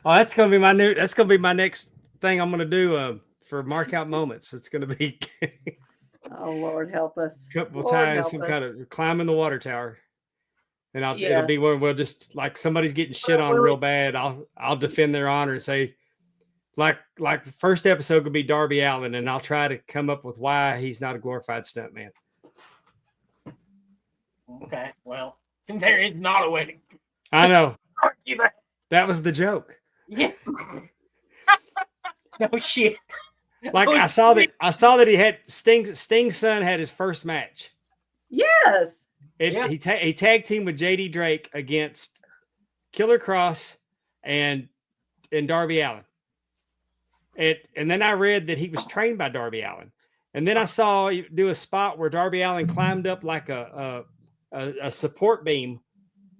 That's going to be my next thing I'm going to do for mark out moments. It's going to be oh Lord help us. We'll tie some kind of climbing the water tower. And it'll be where we'll just like somebody's getting shit on real bad. I'll defend their honor and say, like the first episode could be Darby Allin, and I'll try to come up with why he's not a glorified stuntman. Okay, well, there is not a way. I know. That was the joke. Yes. No shit. Like I saw that he had Sting's son had his first match. Yes. He tag teamed with JD Drake against Killer Cross and Darby Allin. And then I read that he was trained by Darby Allin. And then I saw you do a spot where Darby Allin climbed up like a support beam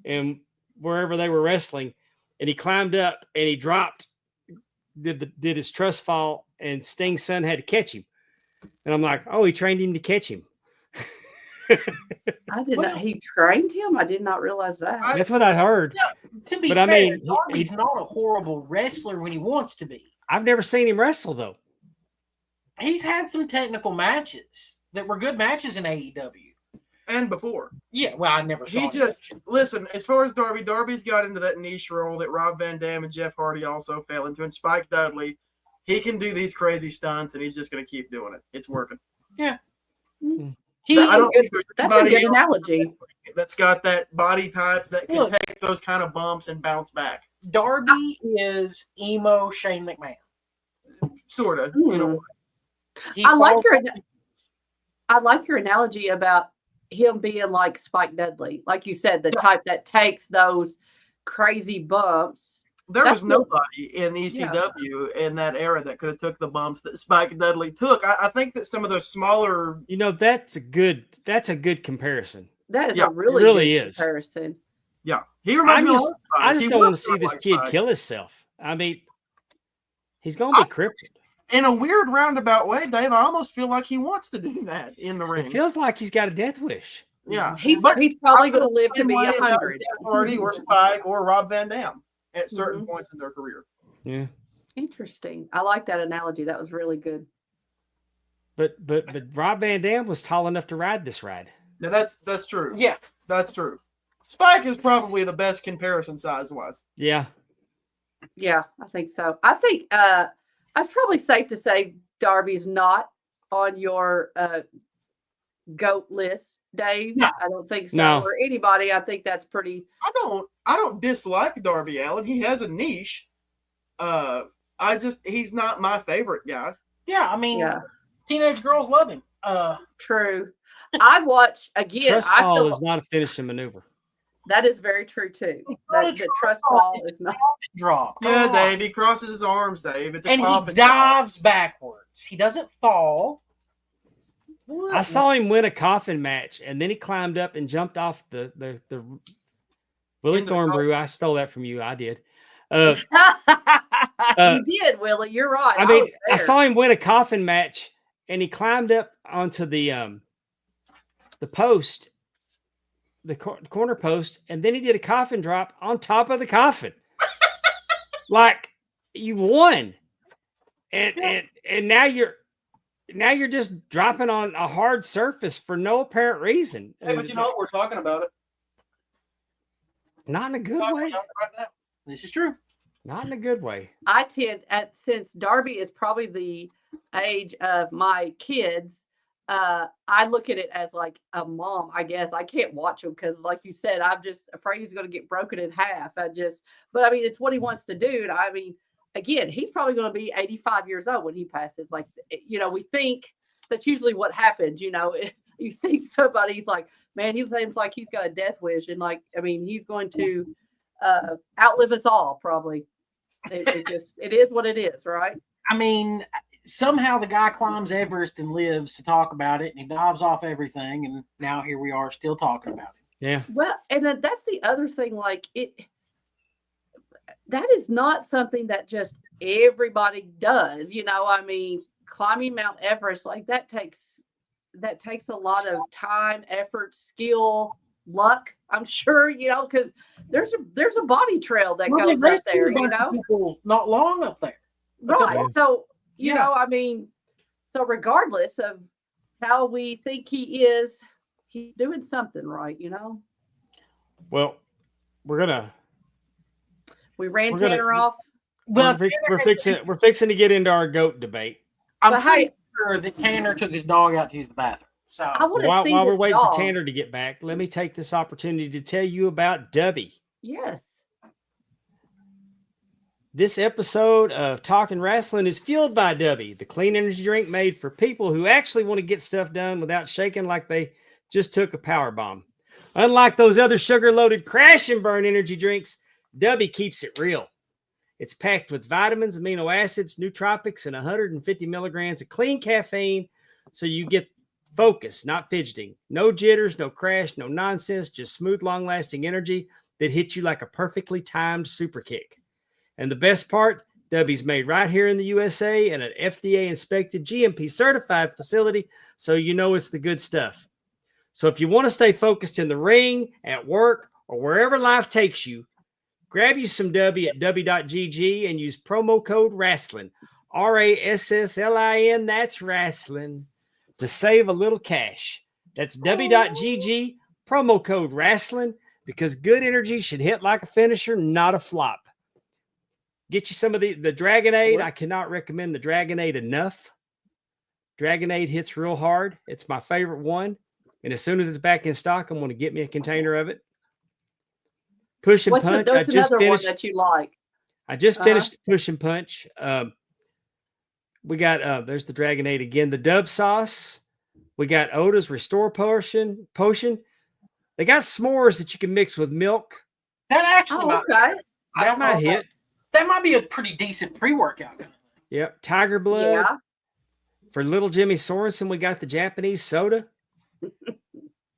and wherever they were wrestling, and he climbed up and he dropped, did his trust fall, and Sting's son had to catch him. And I'm like, oh, he trained him to catch him. I did not. He trained him. I did not realize that. That's what I heard. Yeah, to be fair, Darby's not a horrible wrestler when he wants to be. I've never seen him wrestle though. He's had some technical matches that were good matches in AEW and before. Yeah, well, I never saw. Listen. As far as Darby's got into that niche role that Rob Van Dam and Jeff Hardy also fell into, and Spike Dudley. He can do these crazy stunts, and he's just going to keep doing it. It's working. Yeah. That's a good analogy. That's got that body type that can take those kind of bumps and bounce back. Darby is emo Shane McMahon. Sort of. You know. I like your analogy about him being like Spike Dudley. Like you said, the type that takes those crazy bumps. There was nobody in ECW in that era that could have took the bumps that Spike Dudley took. I think that some of those smaller, that's a good comparison. That is a really good comparison. Yeah, he reminds me of Spike. I just don't want to see this kid kill himself. I mean, he's going to be crippled. In a weird roundabout way, Dave, I almost feel like he wants to do that in the ring. It feels like he's got a death wish. Yeah, he's probably going to live to be 100. Hardy or Spike or Rob Van Dam at certain points in their career. Yeah, interesting. I like that analogy. That was really good. But Rob Van Dam was tall enough to ride this ride. Now that's true. Yeah, that's true. Spike is probably the best comparison size wise. Yeah, I think so. I think it's probably safe to say Darby's not on your GOAT list, Dave. No. I don't think so. No. Or anybody. I think that's pretty. I don't dislike Darby Allin. He has a niche. He's not my favorite guy. Yeah, I mean, teenage girls love him. True. I watch again. Trust fall is not a finishing maneuver. That is very true too. The trust fall is not draw. Yeah, Dave. He crosses his arms, Dave. It's a and he dives backwards. He doesn't fall. I saw him win a coffin match, and then he climbed up and jumped off the Willie Thornbrew. I stole that from you. I did. You did, Willie. You're right. I mean, I saw him win a coffin match, and he climbed up onto the post, the corner post, and then he did a coffin drop on top of the coffin. Like, you won, and now you're just dropping on a hard surface for no apparent reason. Hey, but you know what? We're talking about it. Not in a good way. Right now. This is true. Not in a good way. I since Darby is probably the age of my kids, I look at it as like a mom, I guess. I can't watch him because, like you said, I'm just afraid he's going to get broken in half. But I mean, it's what he wants to do. And I mean, again, he's probably going to be 85 years old when he passes. Like, we think that's usually what happens. You think somebody's like, man, he seems like he's got a death wish. And like, I mean, he's going to outlive us all, probably. It is what it is, right? I mean, somehow the guy climbs Everest and lives to talk about it, and he dives off everything, and now here we are still talking about it. Yeah. Well, and then that's the other thing. Like that is not something that just everybody does. I mean, climbing Mount Everest, like that takes a lot of time, effort, skill, luck. I'm sure, because there's a body trail that goes up there. People not long up there. Right. So, I mean, so regardless of how we think he is, he's doing something right, Well, we ran Tanner off. We're fixing to get into our GOAT debate. I'm pretty sure that Tanner took his dog out to use the bathroom. So while we're waiting for Tanner to get back, let me take this opportunity to tell you about Dubby. Yes. This episode of Talking Rasslin is fueled by Dubby, the clean energy drink made for people who actually want to get stuff done without shaking like they just took a power bomb. Unlike those other sugar-loaded crash and burn energy drinks, Dubby keeps it real. It's packed with vitamins, amino acids, nootropics, and 150 milligrams of clean caffeine, so you get focus, not fidgeting. No jitters, no crash, no nonsense, just smooth, long-lasting energy that hits you like a perfectly timed super kick. And the best part, Dubby's made right here in the USA in an FDA-inspected, GMP-certified facility, so you know it's the good stuff. So if you want to stay focused in the ring, at work, or wherever life takes you, grab you some Dubby at Dubby.gg and use promo code RASSLIN, RASSLIN, that's Rasslin, to save a little cash. That's Dubby.gg, promo code RASSLIN, because good energy should hit like a finisher, not a flop. Get you some of the Dragonade. I cannot recommend the Dragonade enough. Dragonade hits real hard. It's my favorite one. And as soon as it's back in stock, I'm going to get me a container of it. Push and Punch. What's another one that you like? I just finished Push and Punch. We got there's the Dragonade again. The Dub Sauce. We got Oda's Restore Potion. They got s'mores that you can mix with milk. That actually that might hit. That might be a pretty decent pre-workout. Yep. Tiger Blood. Yeah. For little Jimmy Sorensen, we got the Japanese soda.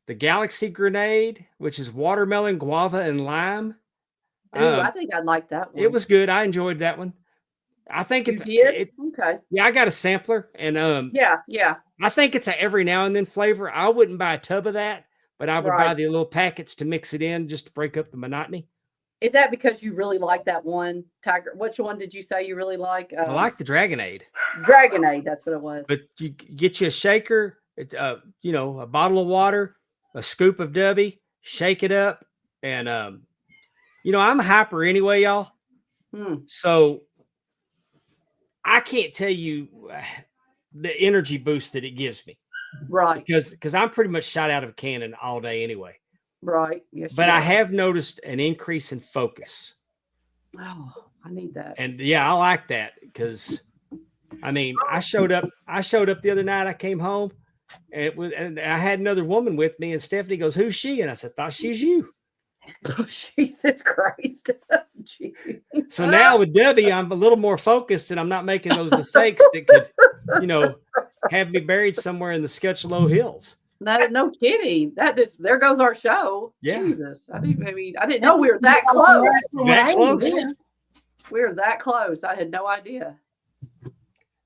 The Galaxy Grenade, which is watermelon, guava, and lime. Ooh, I think I like that one. It was good. I enjoyed that one. I think it's okay. Yeah, I got a sampler, and yeah. I think it's a every now and then flavor. I wouldn't buy a tub of that, but I would buy the little packets to mix it in just to break up the monotony. Is that because you really like that one Tiger? Which one did you say you really like? I like the Dragonade. Dragonade, that's what it was. But you get you a shaker, a bottle of water, a scoop of Dubby, shake it up, and I'm hyper anyway, y'all. So I can't tell you the energy boost that it gives me. Right. Because I'm pretty much shot out of a cannon all day anyway. Right. Yes. But I have noticed an increase in focus. Oh, I need that. And I like that because I showed up the other night. I came home and I had another woman with me, and Stephanie goes, "Who's she?" And I said, "Thought she's you." Oh, Jesus Christ. So now with Debbie, I'm a little more focused and I'm not making those mistakes that could, have me buried somewhere in the Sketchlow Hills. No kidding. There goes our show. Yeah. Jesus. I didn't know we were that close. We were that close. I had no idea.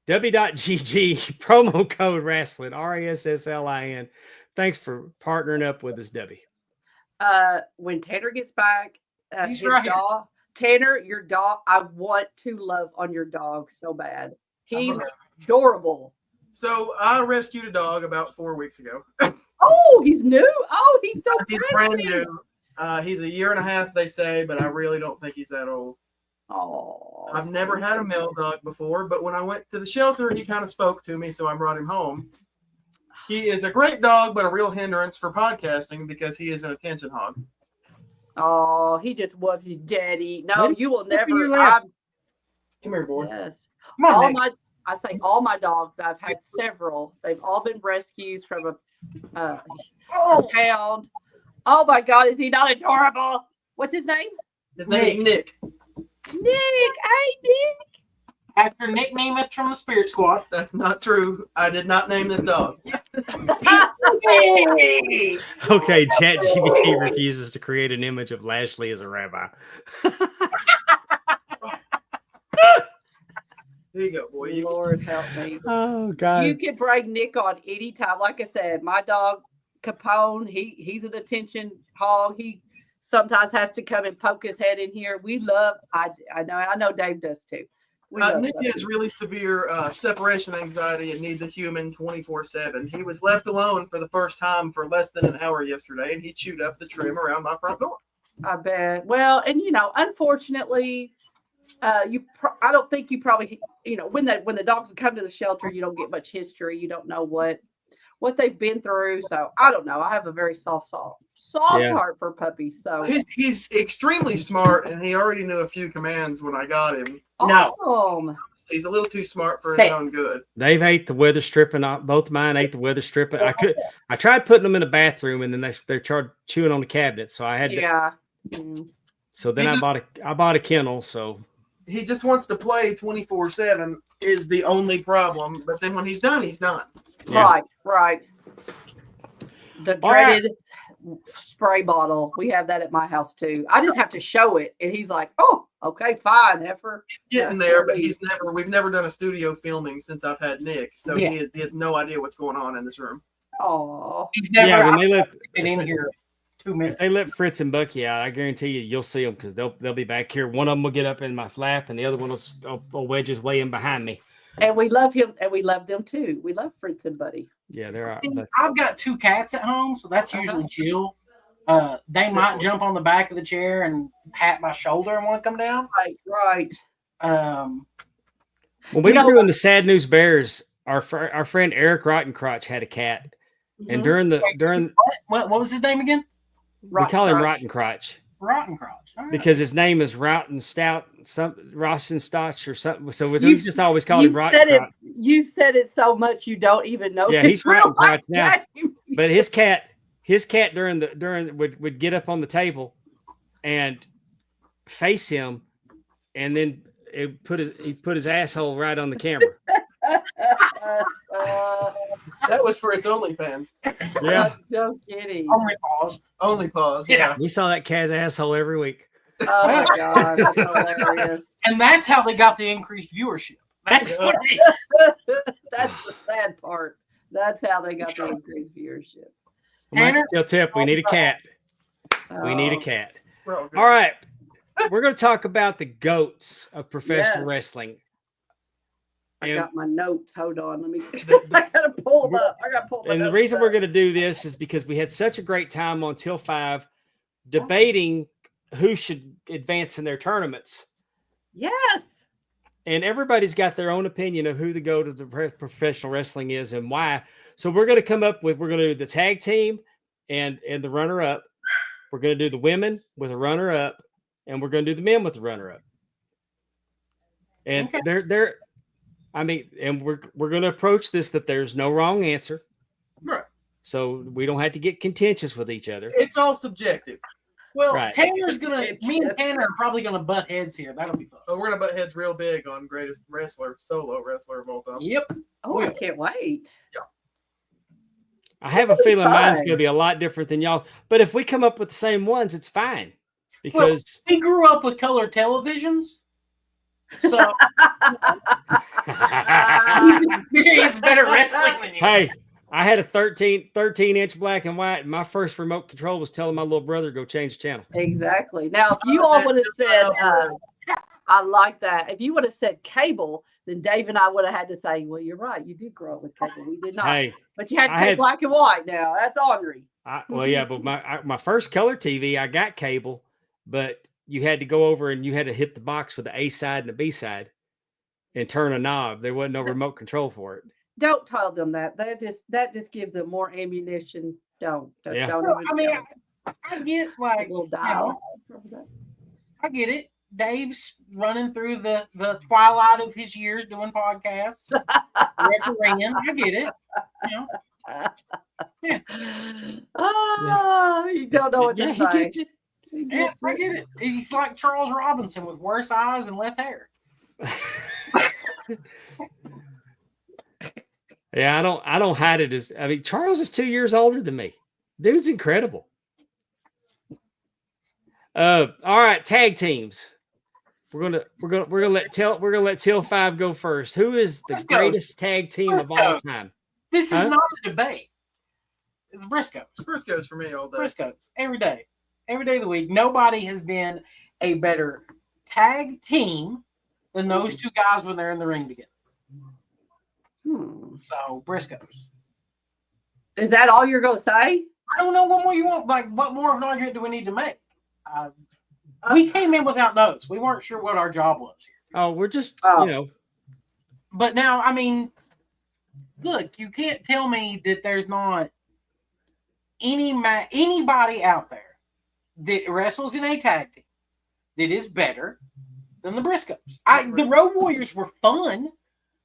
W.GG promo code Rasslin, RASSLIN. Thanks for partnering up with us, Debbie. When Tanner gets back, his dog, Tanner, your dog, I want to love on your dog so bad. He's adorable. So I rescued a dog about 4 weeks ago. Oh, he's new. Oh, he's so he's brand new. He's a year and a half, they say, but I really don't think he's that old. Oh, I've never had a male dog before, but when I went to the shelter, he kind of spoke to me, so I brought him home. He is a great dog, but a real hindrance for podcasting because he is an attention hog. Oh, he just loves his daddy. No, What? you will never. Come here, boy. Yes. Come on, all my dogs. I've had several. They've all been rescues from a pound. Oh my God, is he not adorable? What's his name? His name is Nick. Nick. Hey, Nick. After Nick Nemeth from the Spirit Squad. That's not true. I did not name this dog. Okay, ChatGPT refuses to create an image of Lashley as a rabbi. Here you go, boy. Lord help me. Oh God. You can bring Nick on anytime. Like I said, my dog Capone, he's an attention hog. He sometimes has to come and poke his head in here. We love. I know Dave does too. Nick has really severe separation anxiety and needs a human 24/7. He was left alone for the first time for less than an hour yesterday, and he chewed up the trim around my front door. I bet. Well, and unfortunately, I don't think you probably, when the dogs come to the shelter, you don't get much history. You don't know what they've been through. So I don't know. I have a very soft heart for puppies. So he's extremely smart, and he already knew a few commands when I got him. Awesome. He's a little too smart for his own good. They've ate the weather stripping. Both of mine ate the weather stripping. I tried putting them in the bathroom, and then they're chewing on the cabinet. So I had to. Yeah. So then I bought a kennel. So he just wants to play 24/7 is the only problem. But then when he's done, he's done. Yeah. Right. The dreaded spray bottle. We have that at my house too. I just have to show it, and he's like, "Oh, okay, fine, heifer." He's getting there, but we've never done a studio filming since I've had Nick, so he has no idea what's going on in this room. Oh, he's never when they been in here 2 minutes. If they let Fritz and Bucky out, I guarantee you'll see them because they'll be back here. One of them will get up in my lap, and the other one will wedge his way in behind me. And we love him, and we love them too. We love Fritz and Buddy. Yeah, they're out. I've got 2 cats at home, so that's usually chill. They might jump on the back of the chair and pat my shoulder and want to come down. Right. When we were doing the Sad News Bears, our friend Eric Rottencrotch had a cat, And during what was his name again? We call him Rotten Crotch. Rotten Crotch. Right. Because his name is Rotten Stout, Rotten Stotch or something. So we just always called him Rotten Crotch. You've said it so much you don't even know. Yeah, he's Rotten Crotch now. But his cat would get up on the table and face him, and then he'd put his asshole right on the camera. That was for its OnlyFans. Yeah. So kidding. Only pause. Yeah. We saw that cat's asshole every week. Oh my God. That's hilarious. And that's how they got the increased viewership. That's what That's the sad part. That's how they got the increased viewership. Tanner, tip. We need a cat. We need a cat. All right. We're going to talk about the GOATs of professional wrestling. I got my notes. Hold on. Let me. I gotta pull them up. I gotta pull them up. And the reason we're going to do this is because we had such a great time on Till 5 debating who should advance in their tournaments. Yes. And everybody's got their own opinion of who the GOAT of the professional wrestling is and why. So we're going to do the tag team and the runner-up. We're going to do the women with a runner-up, and we're going to do the men with the runner-up. And we're going to approach this that there's no wrong answer. Right. So we don't have to get contentious with each other. It's all subjective. Well, me and Tanner are probably gonna butt heads here. That'll be fun. Oh, we're gonna butt heads real big on greatest solo wrestler of all time. Yep. Oh, I can't wait. Yeah. I have a feeling mine's gonna be a lot different than y'all. But if we come up with the same ones, it's fine. Because we grew up with color televisions. So it's better wrestling than you. Hey, I had a 13-inch black and white, and my first remote control was telling my little brother to go change the channel. Exactly. Now, if you all would have said, I like that. If you would have said cable, then Dave and I would have had to say, well, you're right. You did grow up with cable. We did not. Hey, but you had to say black and white now. That's ornery. But my first color TV, I got cable, but you had to go over and you had to hit the box with the A side and the B side and turn a knob. There wasn't no remote control for it. Don't tell them that. That just gives them more ammunition. Don't even I get like little dial. I get it. Dave's running through the twilight of his years doing podcasts, refereeing. I get it. You know? Yeah. You don't know what to say. Yeah, I get it. He's like Charles Robinson with worse eyes and less hair. Yeah, I don't hide it Charles is 2 years older than me. Dude's incredible. All right, tag teams. We're gonna let Till 5 go first. Who is the greatest tag team of all time? This is not a debate. It's Briscoes. Briscoes for me all day. Briscoes every day of the week. Nobody has been a better tag team than those two guys when they're in the ring together. So Briscoes. Is that all you're gonna say? I don't know what more you want. Like, what more of an argument do we need to make? We came in without notes. We weren't sure what our job was here. Oh, we're just But now, I mean, look, you can't tell me that there's not anybody out there that wrestles in a tag team that is better than the Briscoes. The Road Warriors were fun.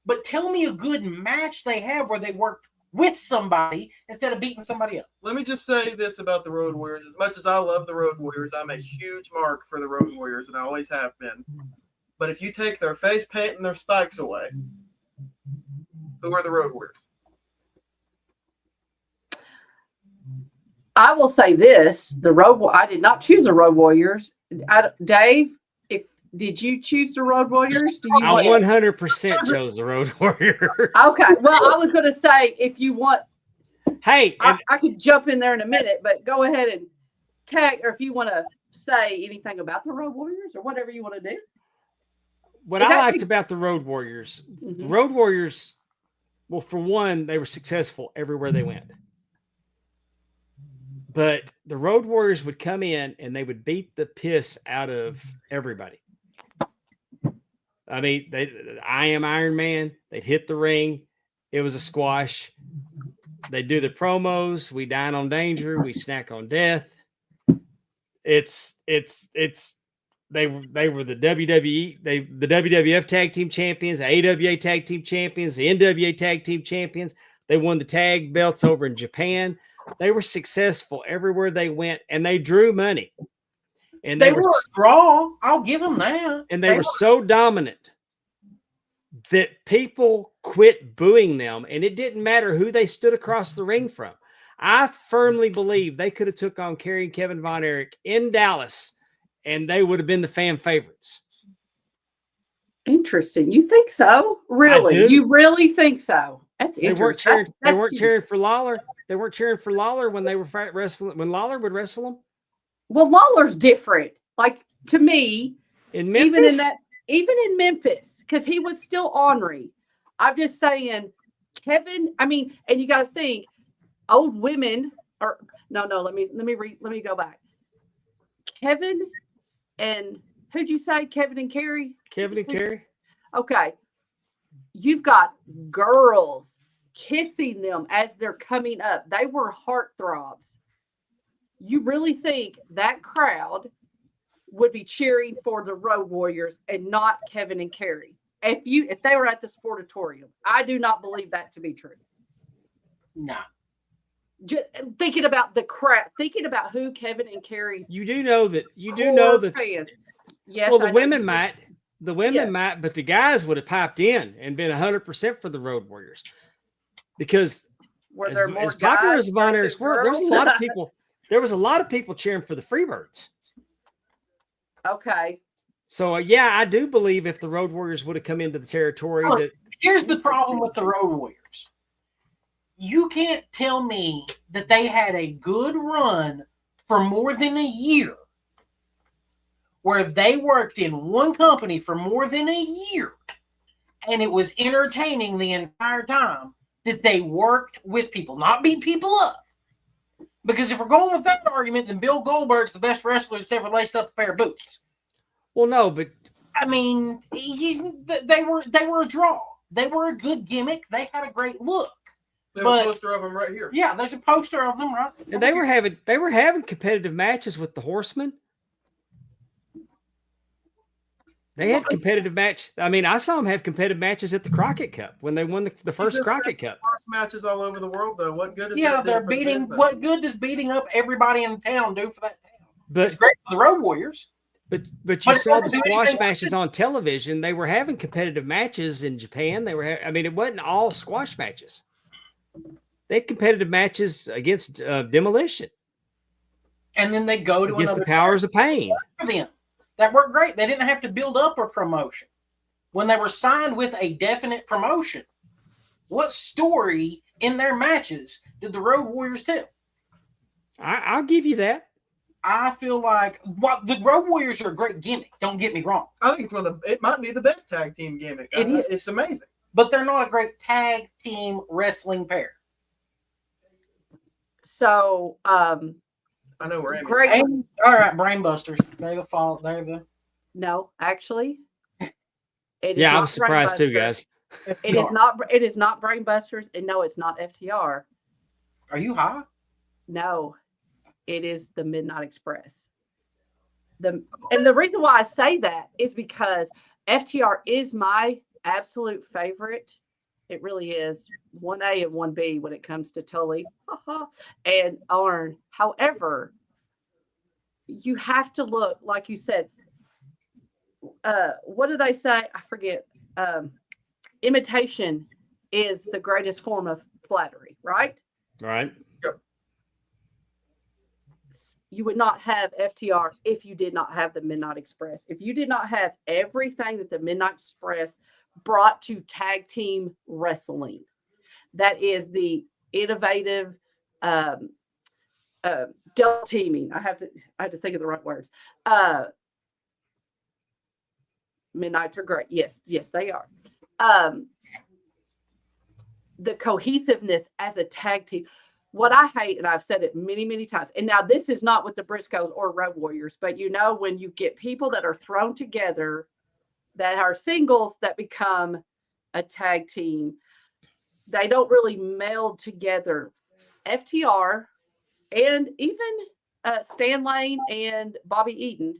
But tell me a good match they have where they worked with somebody instead of beating somebody up. Let me just say this about the Road Warriors. As much as I love the Road Warriors, I'm a huge mark for the Road Warriors, and I always have been. But if you take their face paint and their spikes away, who are the Road Warriors? I will say this: I did not choose the Road Warriors. Dave, did you choose the Road Warriors? I 100% chose the Road Warriors. Okay. Well, I was going to say, if you want, hey, I could jump in there in a minute, but go ahead and tag, or if you want to say anything about the Road Warriors or whatever you want to do. What I liked about the Road Warriors, the Road Warriors, well, for one, they were successful everywhere they went. But the Road Warriors would come in and they would beat the piss out of everybody. I mean, I am Iron Man. They'd hit the ring. It was a squash. They do the promos. We dine on danger. We snack on death. It's they were the WWE, the WWF tag team champions, the AWA tag team champions, the NWA tag team champions. They won the tag belts over in Japan. They were successful everywhere they went, and they drew money. And they were a draw. I'll give them that. And they were so dominant that people quit booing them, and it didn't matter who they stood across the ring from. I firmly believe they could have took on Kerry and Kevin Von Erich in Dallas, and they would have been the fan favorites. Interesting. You think so? Really? You really think so? That's interesting. They weren't cheering for Lawler. They weren't cheering for Lawler when they were wrestling. When Lawler would wrestle them. Well, Lawler's different. Like, to me, in Memphis, even in Memphis, because he was still ornery. I'm just saying, Kevin. I mean, and you got to think, old women or no. Let me go back. Kevin and who'd you say? Kevin and Kerry. Kevin and Kerry. Okay, you've got girls kissing them as they're coming up. They were heartthrobs. You really think that crowd would be cheering for the Road Warriors and not Kevin and Kerry? If they were at the Sportatorium, I do not believe that to be true. No. Just thinking about the crowd, thinking about who Kevin and Kerry's. You do know that. Fans. Yes. Well, the women might. The women might, but the guys would have piped in and been 100% for the Road Warriors, because as popular as Von Erichs were, there was a lot of people. There was a lot of people cheering for the Freebirds. Okay. So I do believe if the Road Warriors would have come into the territory, here's the problem with the Road Warriors. You can't tell me that they had a good run for more than a year, where they worked in one company for more than a year, and it was entertaining the entire time that they worked with people, not beat people up. Because if we're going with that argument, then Bill Goldberg's the best wrestler that's ever laced up a pair of boots. Well, no, but I mean, they were a draw. They were a good gimmick. They had a great look. There's a poster of them right here. Yeah, there's a poster of them right. And they were having competitive matches with the Horsemen. They had competitive match. I mean, I saw them have competitive matches at the Crockett Cup when they won the first Crockett Cup. Matches all over the world, though. What good is that? Yeah, they're beating. What good does beating up everybody in town do for that town? But it's great for the Road Warriors. But you saw the squash matches on television. They were having competitive matches in Japan. I mean, it wasn't all squash matches. They had competitive matches against Demolition. And then they go to against the Powers of Pain. For them. That worked great. They didn't have to build up a promotion. When they were signed with a definite promotion, what story in their matches did the Road Warriors tell? I'll give you that. I feel like the Road Warriors are a great gimmick. Don't get me wrong. I think it might be the best tag team gimmick. It's amazing. But they're not a great tag team wrestling pair. So, I know we're great. All right, Brainbusters. They're the fall. No, actually. I was surprised too, guys. It is not. It is not Brainbusters, and no, it's not FTR. Are you high? No, it is the Midnight Express. And the reason why I say that is because FTR is my absolute favorite. It really is 1A and 1B when it comes to Tully and Arn. However, you have to look, like you said, what do they say? I forget. Imitation is the greatest form of flattery, right? Right. Yep. You would not have FTR if you did not have the Midnight Express. If you did not have everything that the Midnight Express brought to tag team wrestling, that is the innovative double teaming. I have to think of the right words. Midnights are great. Yes, they are. The cohesiveness as a tag team. What I hate, and I've said it many, many times, and now this is not with the Briscoes or Road Warriors, but when you get people that are thrown together that are singles that become a tag team, they don't really meld together. FTR and even Stan Lane and Bobby Eaton.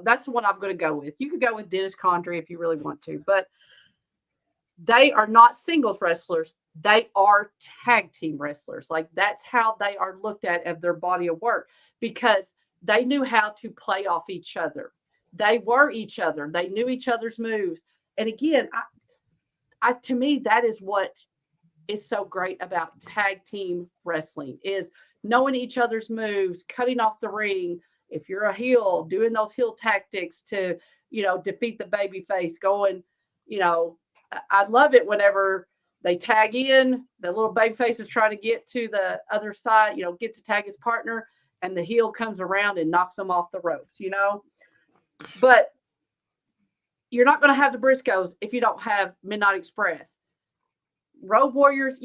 That's the one I'm going to go with. You could go with Dennis Condrey if you really want to, but they are not singles wrestlers. They are tag team wrestlers. Like that's how they are looked at of their body of work, because they knew how to play off each other. They were each other. They knew each other's moves. And again, I to me, that is what is so great about tag team wrestling, is knowing each other's moves, cutting off the ring. If you're a heel, doing those heel tactics to, defeat the baby face, going, I love it whenever they tag in, the little baby face is trying to get to the other side, get to tag his partner, and the heel comes around and knocks them off the ropes, But you're not going to have the Briscoes if you don't have Midnight Express. Road Warriors,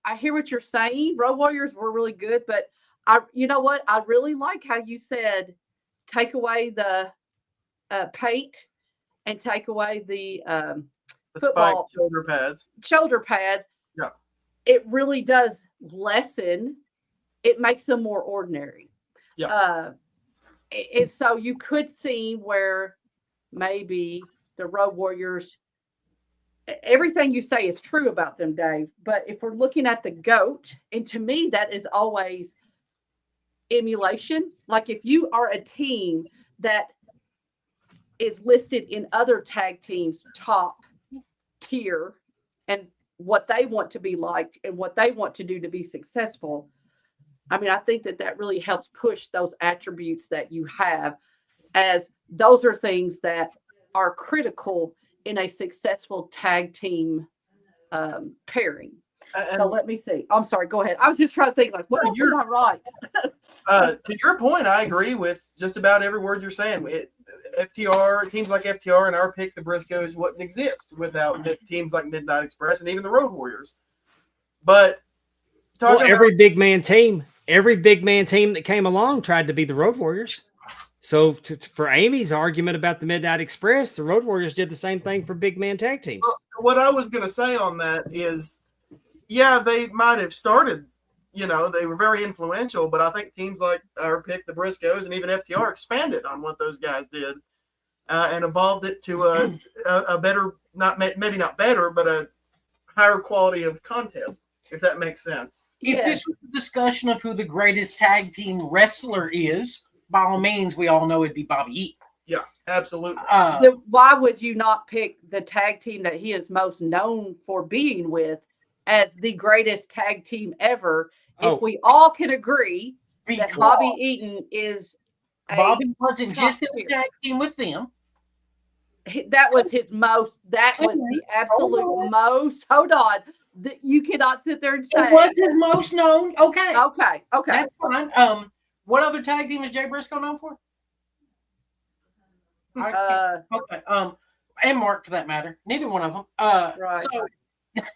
I hear what you're saying. Road Warriors were really good, but you know what? I really like how you said take away the paint and take away the football shoulder pads. Yeah, it really does lessen. It makes them more ordinary. Yeah, and so you could see where maybe the Road Warriors. Everything you say is true about them, Dave. But if we're looking at the GOAT, and to me, that is always emulation. Like if you are a team that is listed in other tag teams top tier and what they want to be like and what they want to do to be successful, I mean, I think that really helps push those attributes that you have, as those are things that are critical in a successful tag team pairing. So let me see. I'm sorry. Go ahead. I was just trying to think, like, what else is not right? To your point, I agree with just about every word you're saying. FTR, teams like FTR and our pick, the Briscoes, wouldn't exist without teams like Midnight Express and even the Road Warriors. But every big man team that came along tried to be the Road Warriors. So for Amy's argument about the Midnight Express, the Road Warriors did the same thing for big man tag teams. What I was going to say on that is, yeah, they might have started, they were very influential, but I think teams like our pick, the Briscoes, and even FTR expanded on what those guys did and evolved it to a better, maybe not better, but a higher quality of contest, if that makes sense. If this was a discussion of who the greatest tag team wrestler is, by all means, we all know it'd be Bobby Eaton. Yeah, absolutely. Then why would you not pick the tag team that he is most known for being with as the greatest tag team ever? If we all can agree that Bobby Eaton is Bobby wasn't just in the tag team with them. That was his most. That was the absolute most. Hold on. You cannot sit there and say it was his most known. Okay. That's fine. What other tag team is Jay Briscoe known for? Okay. And Mark, for that matter. Neither one of them. Right. So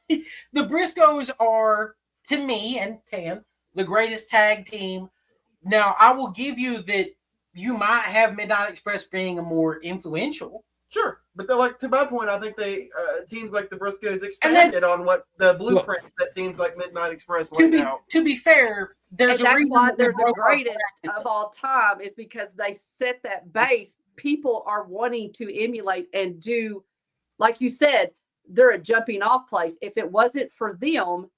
the Briscoes are, to me and Tan, the greatest tag team. Now, I will give you that you might have Midnight Express being a more influential. Sure, but to my point, I think they teams like the Briscoes expanded on what the blueprint that teams like Midnight Express laid out. To be fair, that's why they're the greatest of all time, is because they set that base. People are wanting to emulate and do, like you said, they're a jumping off place. If it wasn't for them,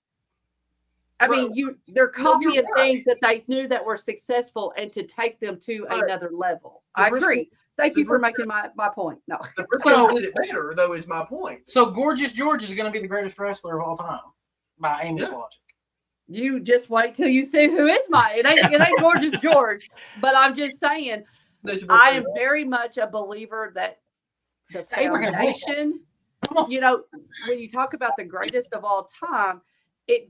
they're copying things that they knew that were successful and to take them to another level. I agree. Thank you for making my point. No. The Briscoes did it better, though, is my point. So Gorgeous George is going to be the greatest wrestler of all time, by Amy's logic. You just wait till you see who is mine. It ain't Gorgeous George, but I'm just saying, I am very much a believer that the foundation, when you talk about the greatest of all time, it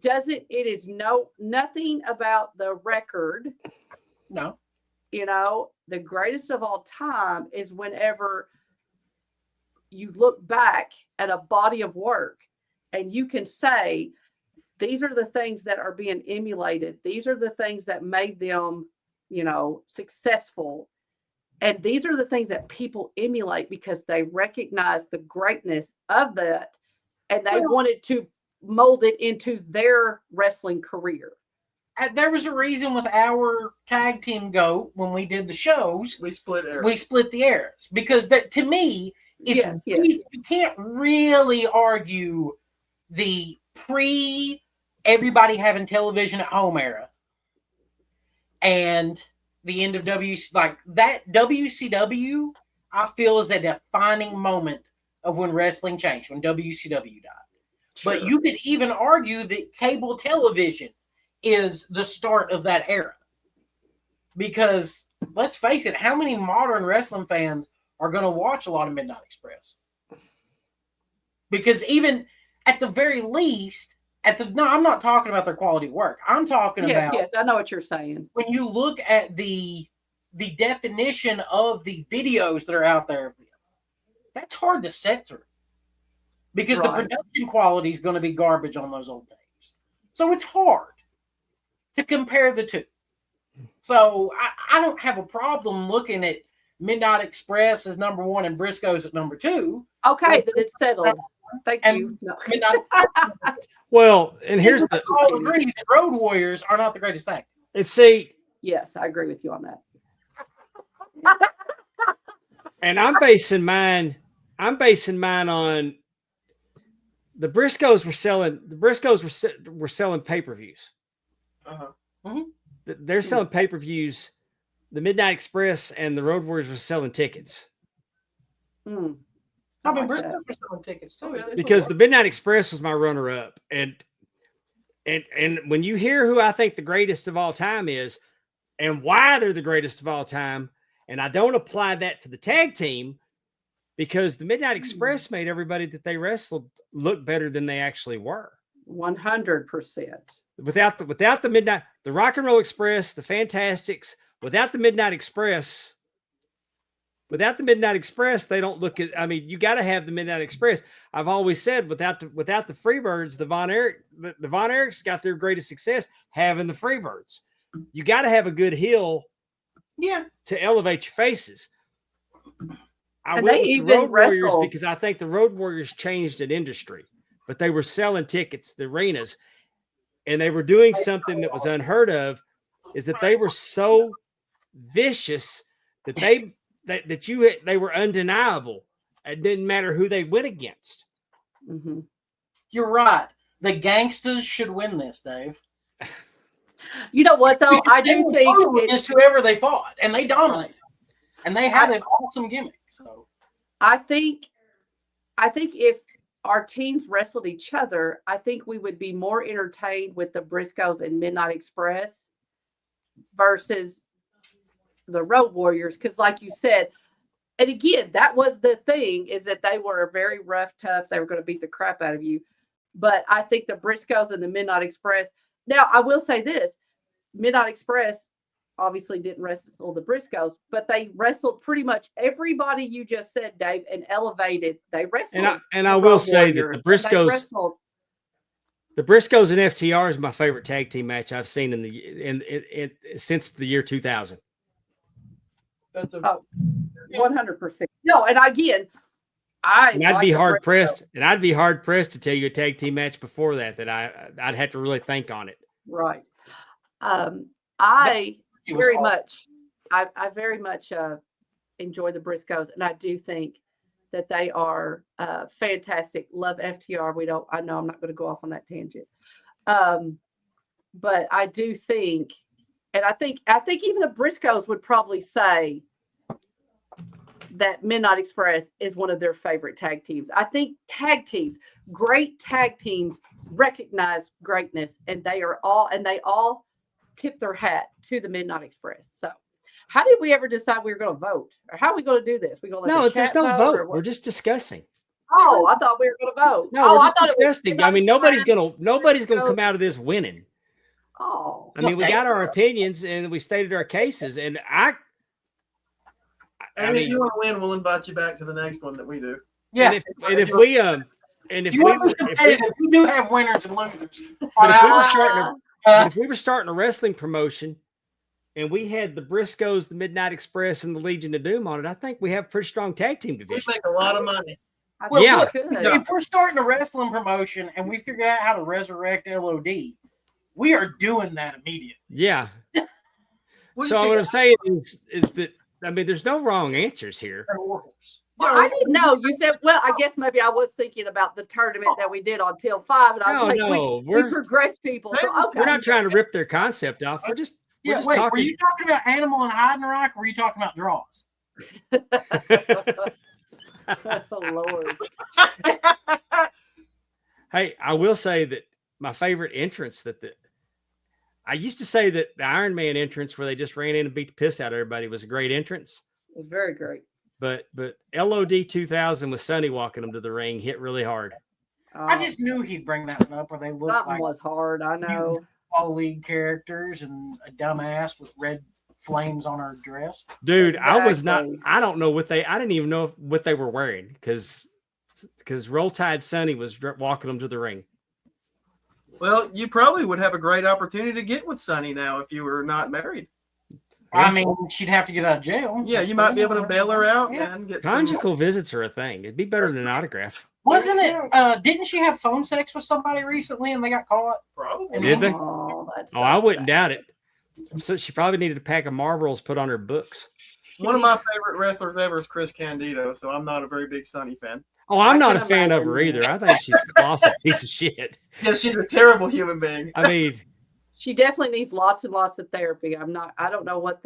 is nothing about the record. No. The greatest of all time is whenever you look back at a body of work and you can say, these are the things that are being emulated. These are the things that made them, successful. And these are the things that people emulate because they recognize the greatness of that. And they wanted to molded into their wrestling career. There was a reason with our tag team GOAT when we did the shows. We split eras. We split the eras because that, to me, it's you can't really argue the everybody having television at home era and the end of WCW. I feel is a defining moment of when wrestling changed, when WCW died. Sure. But you could even argue that cable television is the start of that era. Because let's face it, how many modern wrestling fans are going to watch a lot of Midnight Express? Because even at the very least, I'm not talking about their quality of work. I'm talking about. Yes, I know what you're saying. When you look at the definition of the videos that are out there, that's hard to set through. Because the production quality is going to be garbage on those old days. So it's hard to compare the two. So I don't have a problem looking at Midnight Express as number 1 and Briscoes at number 2. Okay, then it's settled. Thank you. No. Well, and here's the all agree that Road Warriors are not the greatest tag. Yes, I agree with you on that. And I'm basing mine on the Briscoes were selling pay-per-views. Mm-hmm. They're selling pay-per-views. The Midnight Express and the Road Warriors were selling tickets. I mean, Briscoes were selling tickets too. Because the Midnight Express was my runner-up. And when you hear who I think the greatest of all time is and why they're the greatest of all time, and I don't apply that to the tag team because the Midnight Express made everybody that they wrestled look better than they actually were. 100%. Without the Midnight, the Rock and Roll Express, the Fantastics, without the Midnight Express, they don't look at. I mean, you got to have the Midnight Express. I've always said without the Freebirds, the Von Erichs got their greatest success having the Freebirds. You got to have a good heel, to elevate your faces. I went with the Road Warriors because I think the Road Warriors changed an industry, but they were selling tickets, the arenas, and they were doing something that was unheard of. Is that they were so vicious that they were undeniable. It didn't matter who they went against. Mm-hmm. You're right. The gangsters should win this, Dave. You know what though? I do think it's whoever they fought, and they dominated, and they had an awesome gimmick. So I think if our teams wrestled each other, I think we would be more entertained with the Briscoes and Midnight Express versus the Road Warriors. Because like you said, and again, that was the thing, is that they were very rough, tough. They were going to beat the crap out of you. But I think the Briscoes and the Midnight Express. Now, I will say this. Midnight Express obviously didn't wrestle the Briscoes, but they wrestled pretty much everybody you just said, Dave, and elevated. They wrestled. And I will say that the Briscoes and FTR is my favorite tag team match I've seen since the year 2000. That's 100%. No, and again, I'd be hard pressed to tell you a tag team match before that I'd have to really think on it. Right. I very much enjoy the Briscoes, and I do think that they are fantastic. Love FTR. I know I'm not going to go off on that tangent. But I do think, and I think even the Briscoes would probably say that Midnight Express is one of their favorite tag teams. I think great tag teams recognize greatness, and they all tip their hat to the Midnight Express. So how did we ever decide we were going to vote? Or how are we going to do this? There's no vote. We're just discussing. Oh, I thought we were going to vote. No, we're just discussing. I mean, nobody's going to come out of this winning. Oh. I mean, we got our opinions and we stated our cases, and if you want to win, we'll invite you back to the next one that we do. Yeah. If we do have winners and losers. If we were starting a wrestling promotion and we had the Briscoes, the Midnight Express, and the Legion of Doom on it, I think we have a pretty strong tag team division. We make a lot of money. Well, Yeah. look, if we're starting a wrestling promotion and we figured out how to resurrect LOD, we are doing that immediately. Yeah. So what I'm saying is that, I mean, there's no wrong answers here. Well, I didn't know. You said, well, I guess maybe I was thinking about the tournament that we did on Till 5, and I was we progress people. So, okay. We're not trying to rip their concept off. We're just talking. Were you talking about Animal and Heidenreich, or were you talking about draws? Oh, Lord. Hey, I will say that my favorite entrance I used to say that the Iron Man entrance where they just ran in and beat the piss out of everybody was a great entrance. It was very great. But LOD 2000 with Sonny walking them to the ring hit really hard. I just knew he'd bring that one up where they looked something was hard. I know. All league characters and a dumbass with red flames on her dress. Dude, exactly. I don't know I didn't even know what they were wearing because Roll Tide Sonny was walking them to the ring. Well, you probably would have a great opportunity to get with Sonny now if you were not married. I mean, she'd have to get out of jail. Yeah, you might be able to bail her out and get conjugal visits are a thing. It'd be better than an autograph. Wasn't it? Didn't she have phone sex with somebody recently and they got caught? Probably. Did they? Oh, I wouldn't doubt it. So she probably needed a pack of Marlboros put on her books. One of my favorite wrestlers ever is Chris Candido, so I'm not a very big Sonny fan. Oh, I'm not a fan of her either. I think she's a colossal piece of shit. Yeah, she's a terrible human being. I mean, she definitely needs lots and lots of therapy. I don't know what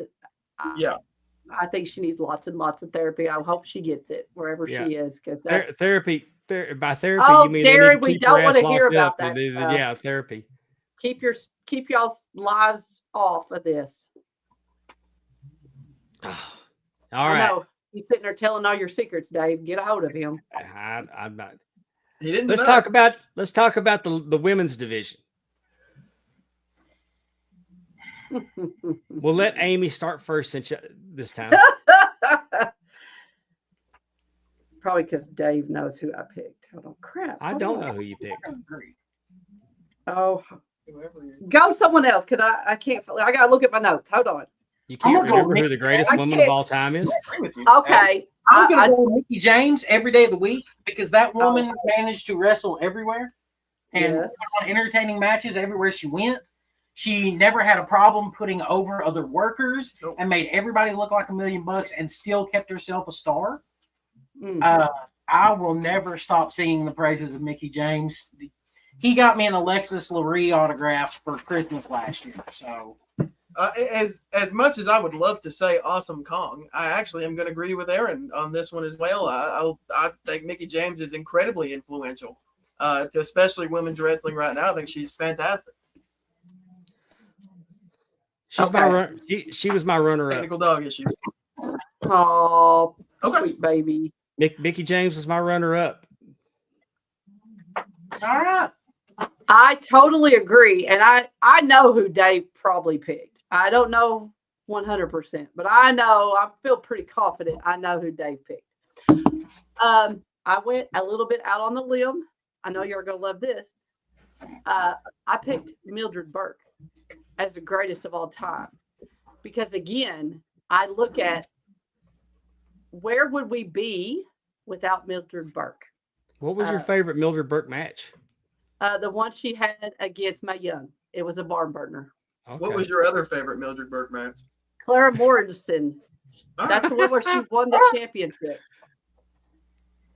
I think she needs lots and lots of therapy. I hope she gets it wherever she is, because that's therapy. By therapy, you mean Darren, we don't want to hear about that. Yeah, therapy. Keep y'all's lives off of this. All right. I know. He's sitting there telling all your secrets, Dave. Get a hold of him. I'm not. He didn't. Let's talk about the women's division. We'll let Amy start first this time. Probably because Dave knows who I picked. Hold on, crap. I don't know who you picked. Oh, go someone else because I can't. I gotta look at my notes. Hold on. You can't remember who the greatest woman of all time is? Okay. I'm going to go with Mickie James every day of the week because that woman managed to wrestle everywhere and put on entertaining matches everywhere she went. She never had a problem putting over other workers and made everybody look like $1 million and still kept herself a star. I will never stop singing the praises of Mickie James. He got me an Alexis Lurie autograph for Christmas last year. So, as much as I would love to say Awesome Kong, I actually am going to agree with Aaron on this one as well. I think Mickie James is incredibly influential, to especially women's wrestling right now. I think she's fantastic. She was my runner-up. Technical dog issue. Oh, sweet baby. Mickie James was my runner-up. All right. I totally agree. And I know who Dave probably picked. I don't know 100%, but I feel pretty confident I know who Dave picked. I went a little bit out on the limb. I know you're going to love this. I picked Mildred Burke as the greatest of all time. Because again, I look at where would we be without Mildred Burke? What was your favorite Mildred Burke match? The one she had against Mae Young. It was a barn burner. Okay. What was your other favorite Mildred Burke match? Clara Morrison. That's the one where she won the championship.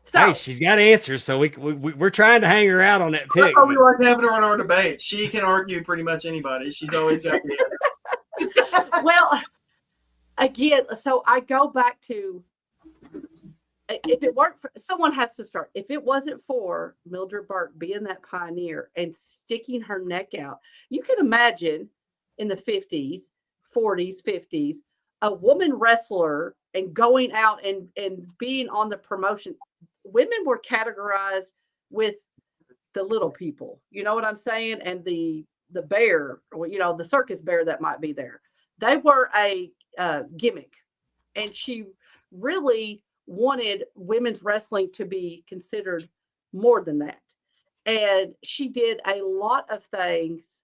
So, hey, she's got answers, so we're trying to hang her out on that pick. We like having her on our debate. She can argue pretty much anybody. She's always got the answer. Well, again, so I go back to, if it weren't for, someone has to start. If it wasn't for Mildred Burke being that pioneer and sticking her neck out, you can imagine in the 50s, 40s, 50s, a woman wrestler and going out and being on the promotion. Women were categorized with the little people, you know what I'm saying? And the bear, or, the circus bear that might be there. They were a gimmick. And she really wanted women's wrestling to be considered more than that. And she did a lot of things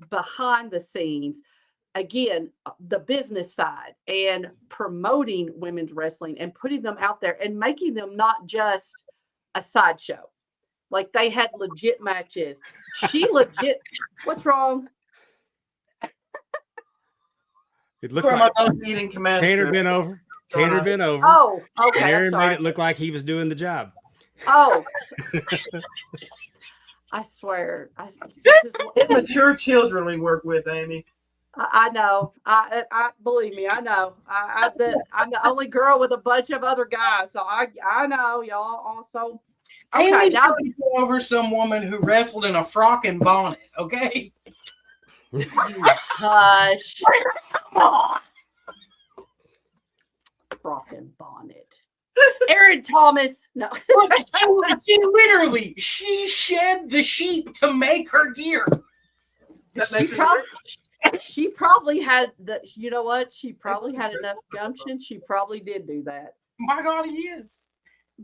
behind the scenes. Again, the business side and promoting women's wrestling and putting them out there and making them not just a sideshow. Like they had legit matches. She legit. What's wrong? It looked For like my dog eating command Tanner strip. been over. Tanner been over. Oh, okay. And Aaron I'm sorry. made it look like he was doing the job. Oh, I swear. Immature children we work with, Amy. I know. I believe me. I know. I'm the only girl with a bunch of other guys, so I know y'all also. Okay, Amy now go over some woman who wrestled in a frock and bonnet. Okay, you hush. come on. Frock and bonnet. Aaron Thomas. No. She shed the sheep to make her gear. That makes She probably had the. You know what? She probably had enough gumption. She probably did do that. My God, he is.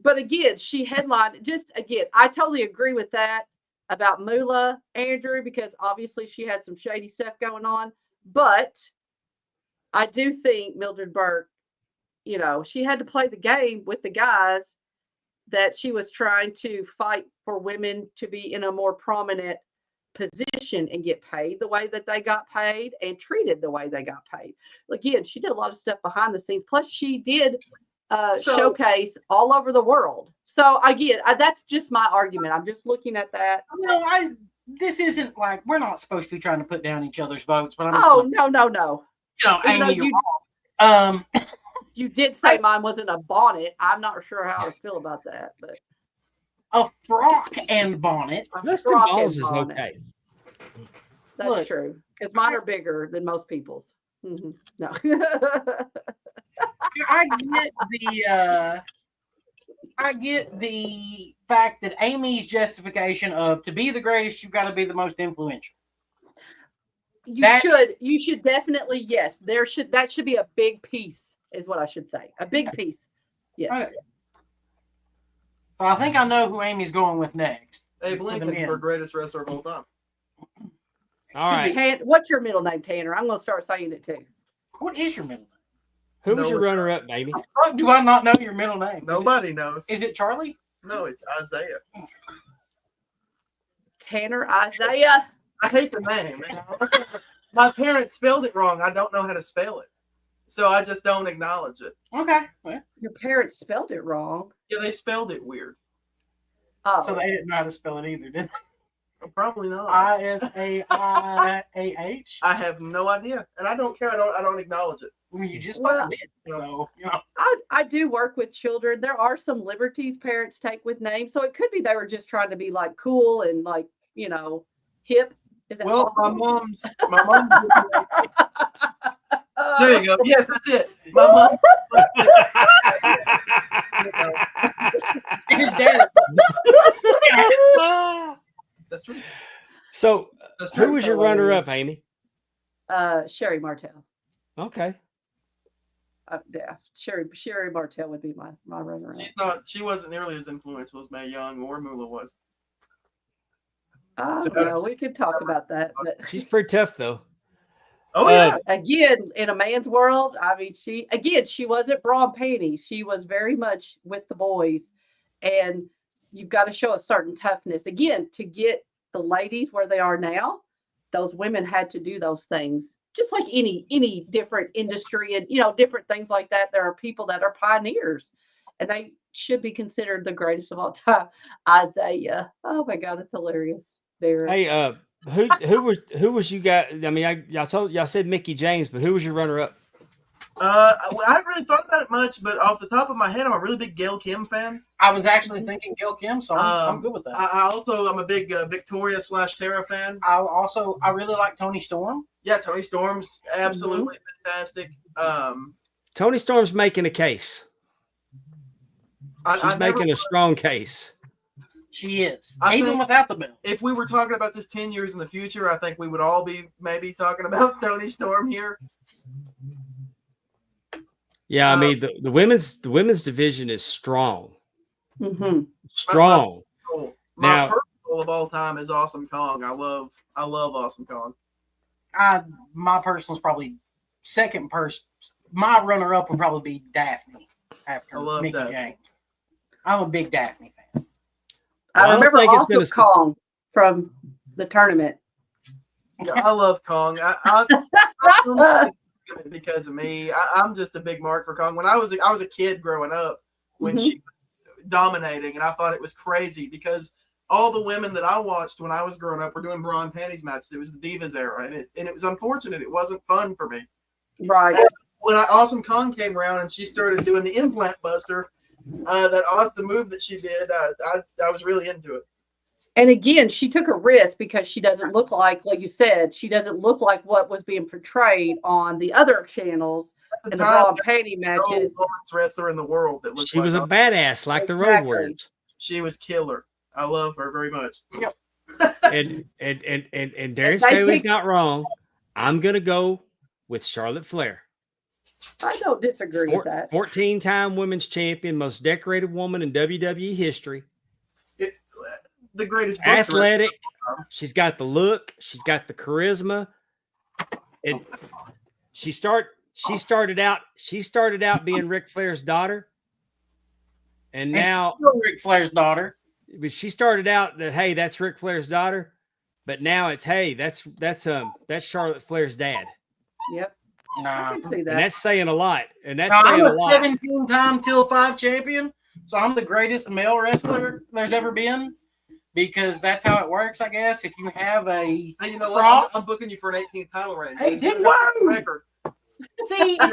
But again, she headlined. Just again, I totally agree with that about Moolah, Andrew, because obviously she had some shady stuff going on. But I do think Mildred Burke, you know, she had to play the game with the guys that she was trying to fight for women to be in a more prominent position and get paid the way that they got paid and treated the way they got paid. Again, she did a lot of stuff behind the scenes. Plus, she did showcase all over the world. So again, that's just my argument. I'm just looking at that. No, this isn't like we're not supposed to be trying to put down each other's votes, but I'm just no. You know, Amy, you're wrong. You did say mine wasn't a bonnet. I'm not sure how I feel about that, but a frock and bonnet. Listing balls is okay. That's true because mine are bigger than most people's. Mm-hmm. No. I get the fact that Amy's justification of to be the greatest, you've got to be the most influential. You should definitely, yes. That should be a big piece, is what I should say. A big piece. Yes. Okay. Well, I think I know who Amy's going with next. Abe Lincoln for greatest wrestler of all time. All right. What's your middle name, Tanner? I'm going to start saying it too. What is your middle name? Who was your runner-up, baby? Do I not know your middle name? Nobody knows. Is it Charlie? No, it's Isaiah. Tanner Isaiah. I hate the name. My parents spelled it wrong. I don't know how to spell it. So I just don't acknowledge it. Okay. Well. Your parents spelled it wrong. Yeah, they spelled it weird. Oh. So they didn't know how to spell it either, did they? Probably not. Isaiah. I have no idea. And I don't care. I don't acknowledge it. I mean, you just did. So, you know. I do work with children. There are some liberties parents take with names. So it could be they were just trying to be like cool and like, you know, hip. Is that possible? my mom. There you go. Yes, that's it. My mom. His dad. That's true. So, who was your runner-up, Amy? Sherry Martel. Okay. Yeah, Sherry Martel would be my runner-up. She wasn't nearly as influential as Mae Young or Moolah was. We could talk about that. But she's pretty tough, though. Oh yeah. Again, in a man's world, I mean, she wasn't bra and panties. She was very much with the boys, and you've got to show a certain toughness. Again, to get the ladies where they are now, those women had to do those things. Just like any different industry and, you know, different things like that. There are people that are pioneers, and they should be considered the greatest of all time. Isaiah. Oh my God, that's hilarious. There. Hey, who was you got? I mean, y'all said Mickey James, but who was your runner-up? I haven't really thought about it much, but off the top of my head, I'm a really big Gail Kim fan. I was actually thinking Gail Kim, so I'm good with that. I'm a big Victoria / Tara fan. I really like Toni Storm. Yeah, Toni Storm's absolutely fantastic. Toni Storm's making a case. She's making a strong case. She is. Even without the belt. If we were talking about this 10 years in the future, I think we would all be maybe talking about Toni Storm here. Yeah, I mean the women's division is strong. Mm-hmm. Strong. My personal of all time is Awesome Kong. I love Awesome Kong. My personal is probably second person. My runner up would probably be Daphne after Mickey James. I'm a big Daphne fan. I remember Awesome Kong from the tournament. I love Kong. Because of me, I'm just a big mark for Kong. When I was a kid growing up, when she was dominating, and I thought it was crazy because all the women that I watched when I was growing up were doing bra and panties matches. It was the Divas era, and it was unfortunate. It wasn't fun for me. Right. And when Awesome Kong came around and she started doing the implant buster, the move that she did, I was really into it. And again, she took a risk because she doesn't look like you said, she doesn't look like what was being portrayed on the other channels in the bra and panty matches. Wrestler in the world that looked she was a badass, like the Road Warriors. She was killer. I love her very much. Yep. and Darren Staley's not wrong. I'm gonna go with Charlotte Flair. I don't disagree with that. 14-time women's champion, most decorated woman in WWE history. The greatest athletic. She's got the look. She's got the charisma. And she started out being Ric Flair's daughter, and now Ric Flair's daughter. But she started out that, hey, that's Ric Flair's daughter, but now it's, hey, that's Charlotte Flair's dad. Yep. I can see that. And that's saying a lot. And that's saying a lot. I'm a 17-time Till 5 champion, so I'm the greatest male wrestler there's ever been. Because that's how it works, I guess. If you have hey, you know what? I'm booking you for an 18th title reign. 18 record. See, I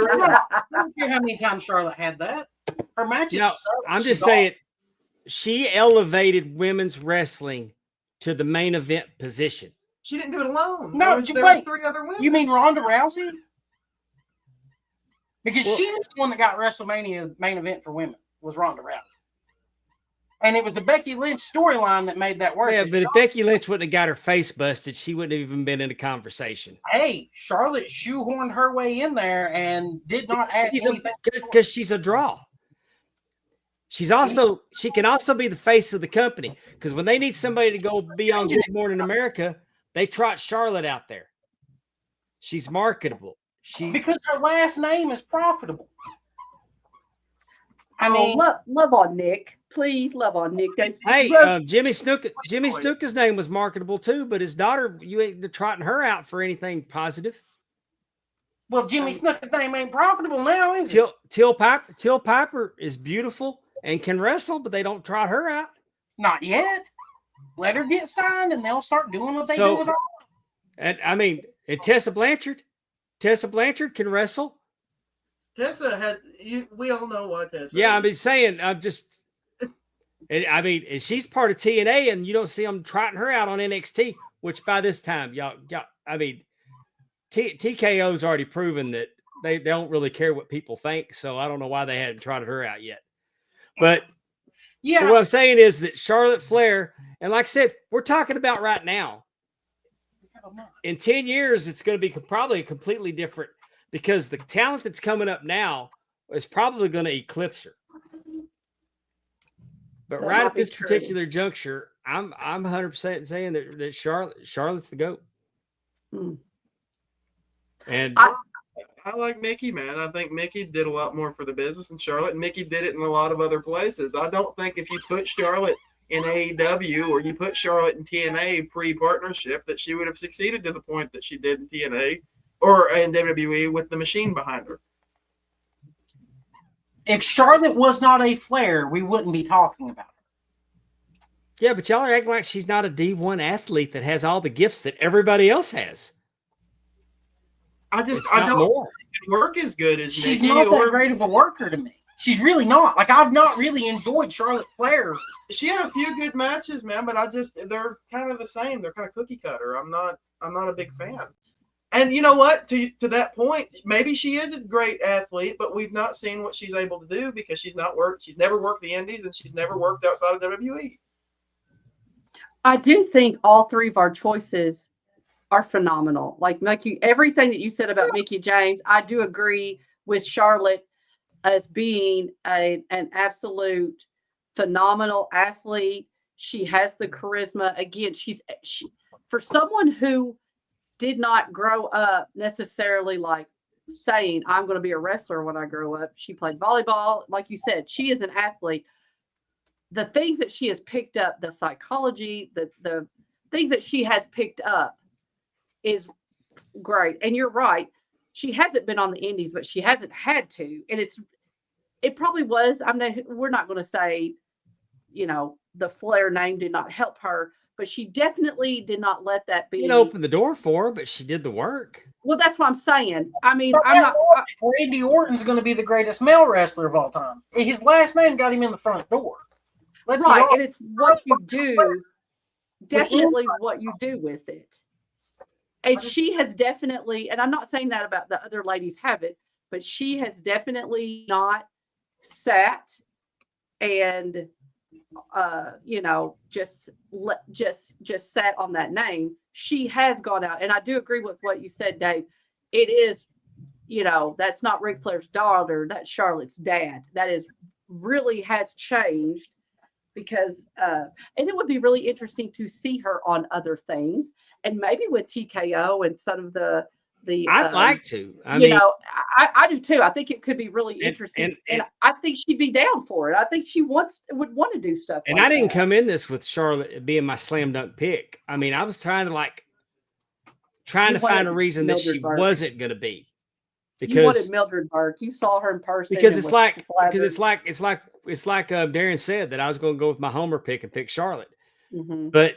don't care how many times Charlotte had that. Her matches. I'm just saying, she elevated women's wrestling to the main event position. She didn't do it alone. No, there were 3 other women. You mean Ronda Rousey? Because she was the one that got WrestleMania main event for women. Was Ronda Rousey. And it was the Becky Lynch storyline that made that work. Yeah, but if Becky Lynch wouldn't have got her face busted, she wouldn't have even been in the conversation. Hey, Charlotte shoehorned her way in there and did not add anything. Because she's a draw. She can also be the face of the company. Because when they need somebody to go be on Good Morning America, they trot Charlotte out there. She's marketable. Because her last name is profitable. I mean, love on Nick. Please love on Nick. Hey, Jimmy Snuka's name was marketable too, but his daughter, you ain't trotting her out for anything positive. Well, Jimmy Snuka's name ain't profitable now, is it? Till Piper is beautiful and can wrestle, but they don't trot her out. Not yet. Let her get signed, and they'll start doing what they do with her. And I mean, and Tessa Blanchard can wrestle. Tessa we all know what Tessa. Yeah, I mean, and she's part of TNA, and you don't see them trotting her out on NXT, which by this time, TKO's already proven that they don't really care what people think. So I don't know why they hadn't trotted her out yet. But what I'm saying is that Charlotte Flair, and like I said, we're talking about right now. In 10 years, it's going to be probably completely different because the talent that's coming up now is probably going to eclipse her. But right at this particular juncture, I'm 100% saying that Charlotte's the GOAT. And I like Mickey, man. I think Mickey did a lot more for the business than Charlotte. And Mickey did it in a lot of other places. I don't think if you put Charlotte in AEW or you put Charlotte in TNA pre-partnership that she would have succeeded to the point that she did in TNA or in WWE with the machine behind her. If Charlotte was not a Flair, we wouldn't be talking about her. Yeah, but y'all are acting like she's not a D1 athlete that has all the gifts that everybody else has. I don't work as good as she's not that great of a worker to me. She's really not. Like, I've not really enjoyed Charlotte Flair. She had a few good matches, man, but they're kind of the same. They're kind of cookie cutter. I'm not a big fan. And you know what? To that point, maybe she is a great athlete, but we've not seen what she's able to do because she's never worked the Indies and she's never worked outside of WWE. I do think all 3 of our choices are phenomenal. Like everything that you said about Mickie James, I do agree with Charlotte as being an absolute phenomenal athlete. She has the charisma. Again, she for someone who did not grow up necessarily like saying, I'm going to be a wrestler when I grow up. She played volleyball. Like you said, she is an athlete. the things that she has picked up, the psychology, the things that she has picked up is great. And you're right. She hasn't been on the indies, but she hasn't had to. And it probably was. We're not going to say, the Flair name did not help her, but she definitely did not let that be. It opened the door for her, but she did the work. Well, that's what I'm saying. I mean, Randy Orton's going to be the greatest male wrestler of all time. His last name got him in the front door. Right, and it's what you do. Definitely what you do with it. And she has definitely, and I'm not saying that about the other ladies haven't, but she has definitely not sat and just sat on that name. She has gone out, and I do agree with what you said, Dave. It is, that's not Ric Flair's daughter, that's Charlotte's dad. That is really has changed. Because and it would be really interesting to see her on other things, and maybe with TKO and some of the I'd like to. I do too. I think it could be really interesting, and I think she'd be down for it. I think she would want to do stuff. And like I didn't that. come in this with Charlotte being my slam dunk pick. I mean, I was trying to find a reason that she wasn't going to be. Because you wanted Mildred Burke. You saw her in person. Because it's like Darren said that I was going to go with my homer pick and pick Charlotte. Mm-hmm. But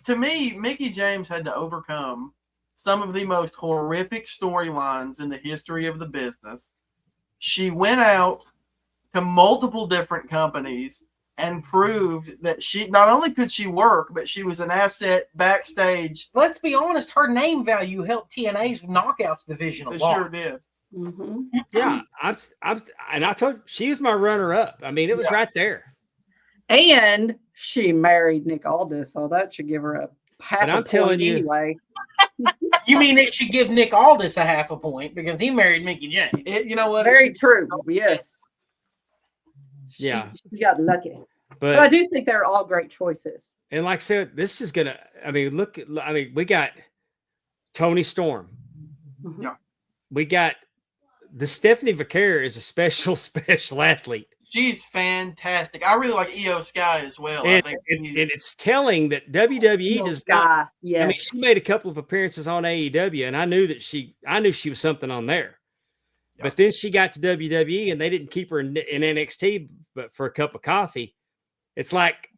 to me, Mickie James had to overcome some of the most horrific storylines in the history of the business. She went out to multiple different companies and proved that she not only could she work, but she was an asset backstage. Let's be honest, her name value helped TNA's Knockouts division a lot. Sure did. Mm-hmm. Yeah, I told you, she was my runner-up. I mean, it was right there. And she married Nick Aldis, so that should give her a half a point anyway. You mean it should give Nick Aldis a half a point because he married Mickie James? You know what? Very true. Yes. Yeah. She got lucky. But I do think they're all great choices. And like I said, this is going to, we got Tony Storm. Mm-hmm. Yeah. We got the Stephanie Vaquer is a special athlete. She's fantastic. I really like Io Sky as well. And, I think and it's telling that WWE does not. Yes. I mean, she made a couple of appearances on AEW, and I knew she was something on there. Yeah. But then she got to WWE, and they didn't keep her in NXT, but for a cup of coffee. It's like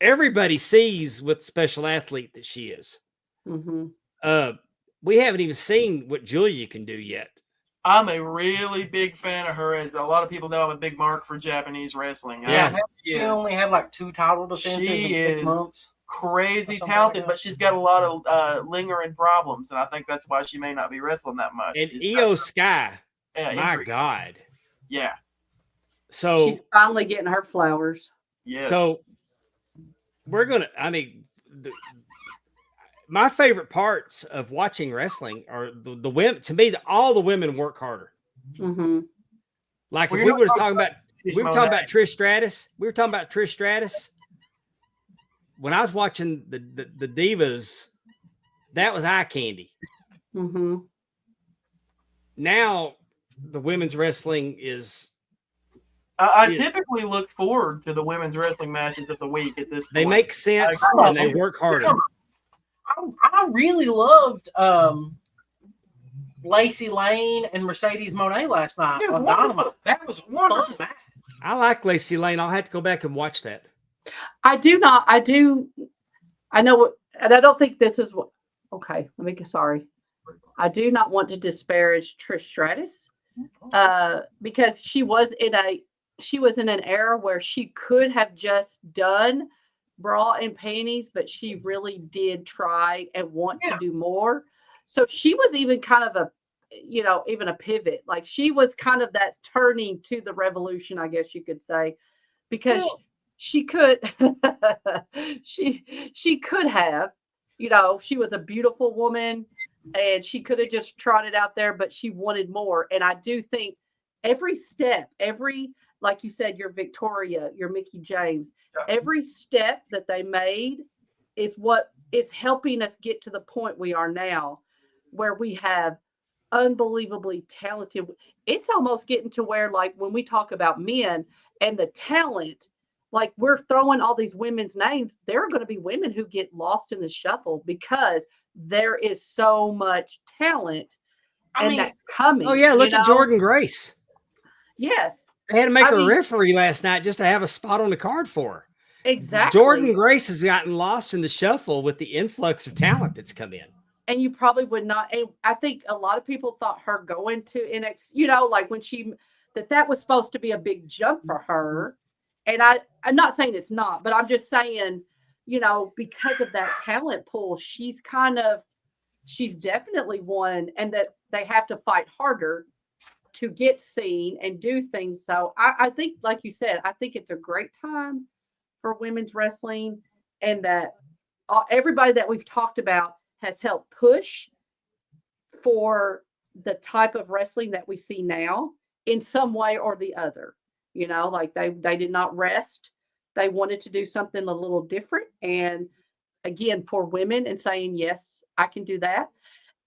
everybody sees what special athlete that she is. Mm-hmm. We haven't even seen what Julia can do yet. I'm a really big fan of her. As a lot of people know, I'm a big mark for Japanese wrestling. Yeah, she only had like 2 title defenses in 6 months. Crazy talented, but she's got a lot of lingering problems, and I think that's why she may not be wrestling that much. And Io Sky, my God, yeah. So she's finally getting her flowers. Yes. So we're gonna. I mean, my favorite parts of watching wrestling are the women. To me, all the women work harder. Mm-hmm. Like if we were talking about Trish Stratus. We were talking about Trish Stratus. When I was watching the Divas, that was eye candy. Mm-hmm. Now the women's wrestling is. I typically look forward to the women's wrestling matches of the week at this point. They make sense and they work harder. I really loved Lacey Lane and Mercedes Moné last night on Dynamite. That was one fun match. I like Lacey Lane. I'll have to go back and watch that. I know what, and I don't think this is what. Okay, let me get sorry. I do not want to disparage Trish Stratus because she was in an era where she could have just done bra and panties, but she really did try and want to do more. So she was even kind of even a pivot. Like she was kind of that turning to the revolution, I guess you could say, because she could, she could have, she was a beautiful woman and she could have just trotted out there, but she wanted more. And I do think every step, like you said, your Victoria, your Mickie James, every step that they made is what is helping us get to the point we are now, where we have unbelievably talented. It's almost getting to where, like, when we talk about men and the talent, like, we're throwing all these women's names. There are going to be women who get lost in the shuffle because there is so much talent that's coming. Oh yeah, look at Jordan Grace. Yes. They had to make her a referee last night just to have a spot on the card for her. Exactly. Jordan Grace has gotten lost in the shuffle with the influx of talent that's come in. And you probably would not. I think a lot of people thought her going to NXT, like when that was supposed to be a big jump for her. And I'm not saying it's not, but I'm just saying, because of that talent pool, she's definitely one, and that they have to fight harder to get seen and do things. So I think, like you said, I think it's a great time for women's wrestling, and that everybody that we've talked about has helped push for the type of wrestling that we see now in some way or the other. Like they did not rest. They wanted to do something a little different. And again, for women, and saying, yes, I can do that.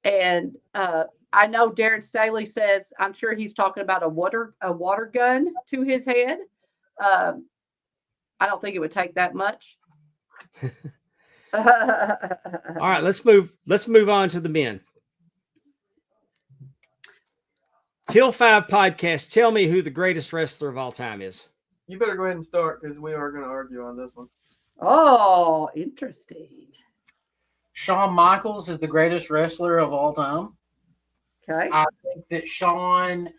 And I know Darren Staley says, I'm sure he's talking about a water gun to his head. I don't think it would take that much. All right, let's move on to the men. Till 5 podcast. Tell me who the greatest wrestler of all time is. You better go ahead and start, because we are going to argue on this one. Oh, interesting. Shawn Michaels is the greatest wrestler of all time. Okay. I think that Shawn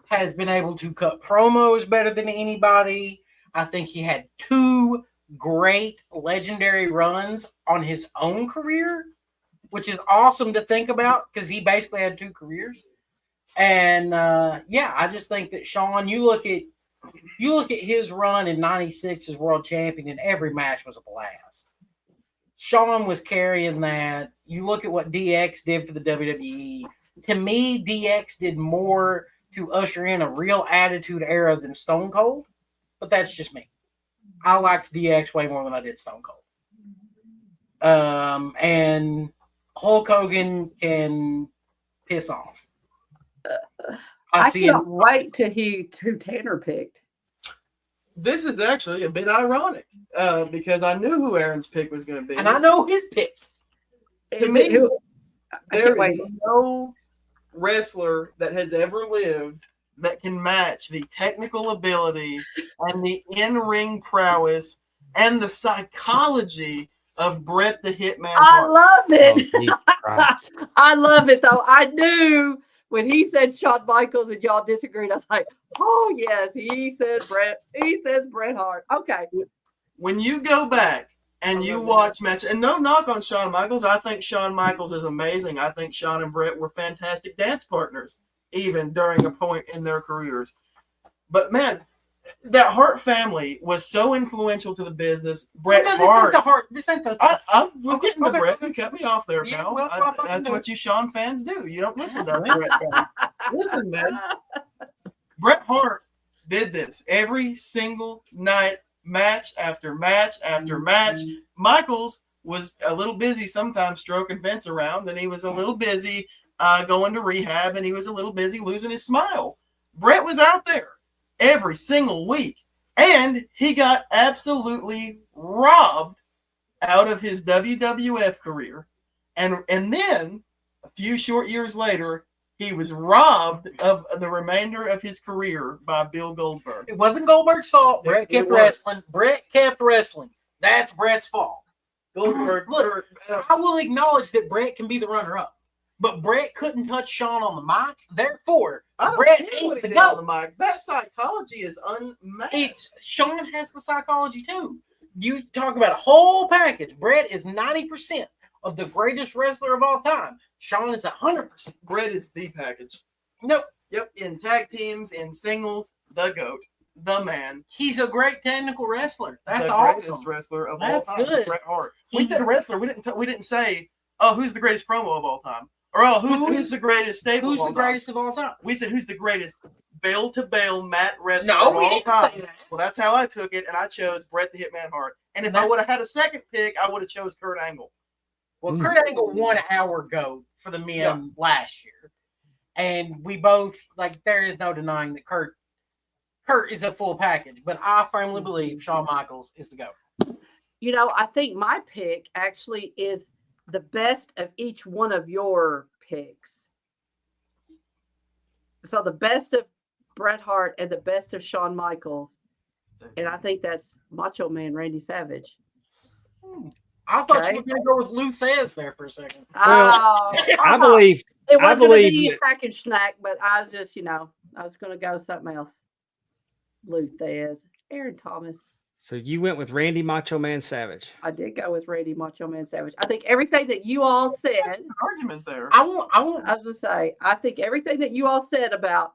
has been able to cut promos better than anybody. I think he had 2 great legendary runs on his own career, which is awesome to think about, because he basically had 2 careers. And I just think that Shawn, you look at his run in '96 as world champion, and every match was a blast. Shawn was carrying that. You look at what DX did for the WWE. To me, DX did more to usher in a real attitude era than Stone Cold, but that's just me. I liked DX way more than I did Stone Cold. And Hulk Hogan can piss off. I can't wait to hear who Tanner picked. This is actually a bit ironic because I knew who Aaron's pick was going to be. And I know his pick. To me, there is no wrestler that has ever lived that can match the technical ability and the in-ring prowess and the psychology of Bret the Hitman Hart. I love it. I love it, though. I knew when he said Shawn Michaels and y'all disagreed, I was like, oh, yes, he said Bret. He says Bret Hart. Okay. When you go back and you watch matches, and no knock on Shawn Michaels, I think Shawn Michaels is amazing. I think Shawn and Bret were fantastic dance partners, even during a point in their careers. But, man, that Hart family was so influential to the business. Bret Hart. I was getting to Bret. You cut me off there, pal. That's what you Shawn fans do. You don't listen to Bret. Listen, man. Bret Hart did this every single night, match after match after match. Michaels was a little busy sometimes stroking Vince around, and he was a little busy going to rehab, and he was a little busy losing his smile. Bret was out there every single week, and he got absolutely robbed out of his WWF career, and then a few short years later he was robbed of the remainder of his career by Bill Goldberg. It wasn't Goldberg's fault. Bret kept wrestling. Bret kept wrestling. That's Bret's fault. Goldberg. Look, I will acknowledge that Bret can be the runner-up, but Bret couldn't touch Shawn on the mic. Therefore, Bret ain't the GOAT. On the mic. That psychology is unmatched. Shawn has the psychology too. You talk about a whole package. Bret is 90% of the greatest wrestler of all time. Shawn is 100%. Bret is the package. No. Yep. In tag teams, in singles, the GOAT, the man. He's a great technical wrestler. That's the awesome. Greatest wrestler of That's all time. Good. Bret Hart. We said wrestler. We didn't say, oh, who's the greatest promo of all time, or oh, who's the greatest stable. Who's the greatest of all time? We said who's the greatest bell-to-bell mat wrestler of all didn't time. Say that. Well, that's how I took it, and I chose Bret the Hitman Hart. And if I would have had a second pick, I would have chose Kurt Angle. Well, Kurt Angle won our GOAT for the men last year. And we both, like, there is no denying that Kurt is a full package, but I firmly believe Shawn Michaels is the GOAT. You know, I think my pick actually is the best of each one of your picks. So the best of Bret Hart and the best of Shawn Michaels. And I think that's Macho Man Randy Savage. I thought you were going to go with Lou Thez there for a second. Well, I believe it was going to be a package snack, but I was just, I was going to go something else. Lou Thez, Aaron Thomas. So you went with Randy Macho Man Savage. I did go with Randy Macho Man Savage. I think everything that you all said. That's an argument there. I was going to say, I think everything that you all said about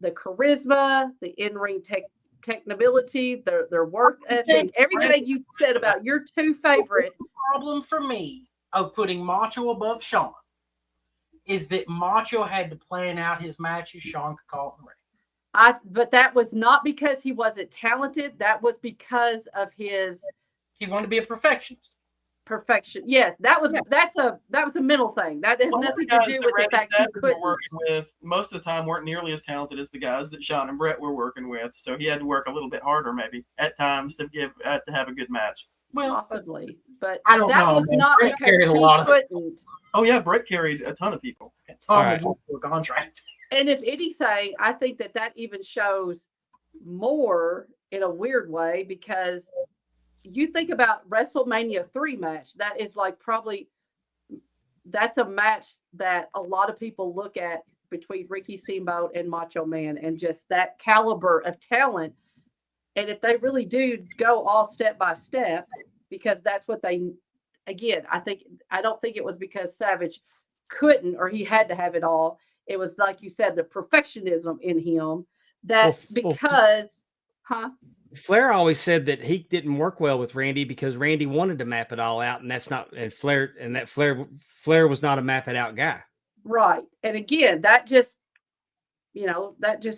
the charisma, the in-ring technability, their work ethic, everything you said about your two favorite. The problem for me of putting Macho above Shawn is that Macho had to plan out his matches. Shawn could call it ready. But that was not because he wasn't talented. That was because of his. He wanted to be a perfectionist. Perfection. Yes, that was a mental thing. That has nothing to do with the fact he couldn't. Working with most of the time weren't nearly as talented as the guys that Shawn and Bret were working with. So he had to work a little bit harder, maybe at times, to have a good match. Well, possibly, but I don't know. That was not Bret because carried a he lot of couldn't. Oh yeah, Bret carried a ton of people. Contract. And if anything, I think that even shows more in a weird way, because you think about WrestleMania 3 match, that is like that's a match that a lot of people look at between Ricky Steamboat and Macho Man, and just that caliber of talent. And if they really do go all step by step, because that's what again, I don't think it was because Savage couldn't or he had to have it all. It was, like you said, the perfectionism in him Flair always said that he didn't work well with Randy because Randy wanted to map it all out, and Flair was not a map it out guy. Right. And again, that just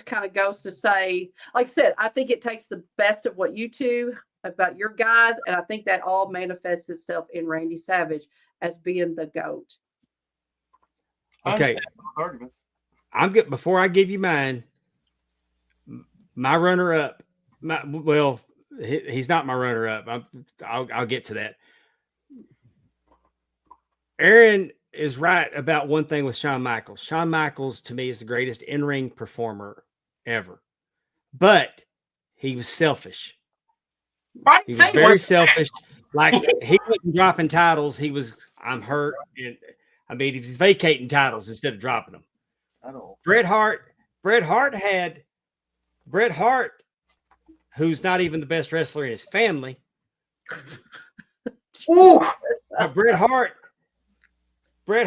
kind of goes to say, like I said, I think it takes the best of what you two about your guys, and I think that all manifests itself in Randy Savage as being the GOAT. Okay. I'm good. Before I give you mine, my runner-up. He's not my runner-up. I'll get to that. Aaron is right about one thing with Shawn Michaels. Shawn Michaels, to me, is the greatest in-ring performer ever. But he was selfish. He was very selfish. Like, he wasn't dropping titles. I'm hurt. And he was vacating titles instead of dropping them. I don't. Bret Hart, who's not even the best wrestler in his family. But Bret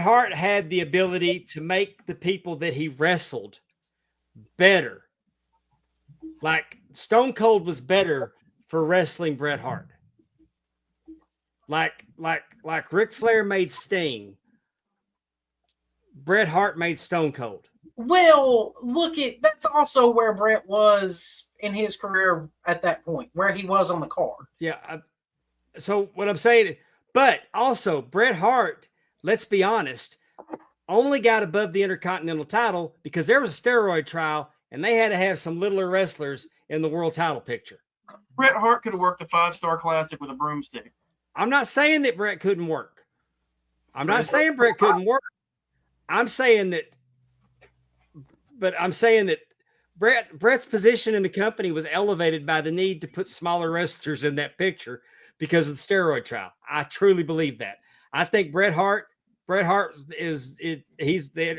Hart had the ability to make the people that he wrestled better. Like, Stone Cold was better for wrestling Bret Hart. Like Ric Flair made Sting. Bret Hart made Stone Cold. Well, that's also where Bret was in his career at that point, where he was on the card. Yeah. So what I'm saying, but also Bret Hart, let's be honest, only got above the Intercontinental title because there was a steroid trial and they had to have some littler wrestlers in the world title picture. Bret Hart could have worked a 5-star classic with a broomstick. I'm not saying that Bret couldn't work. I'm saying that Bret's position in the company was elevated by the need to put smaller wrestlers in that picture because of the steroid trial. I truly believe that. I think Bret Hart he's the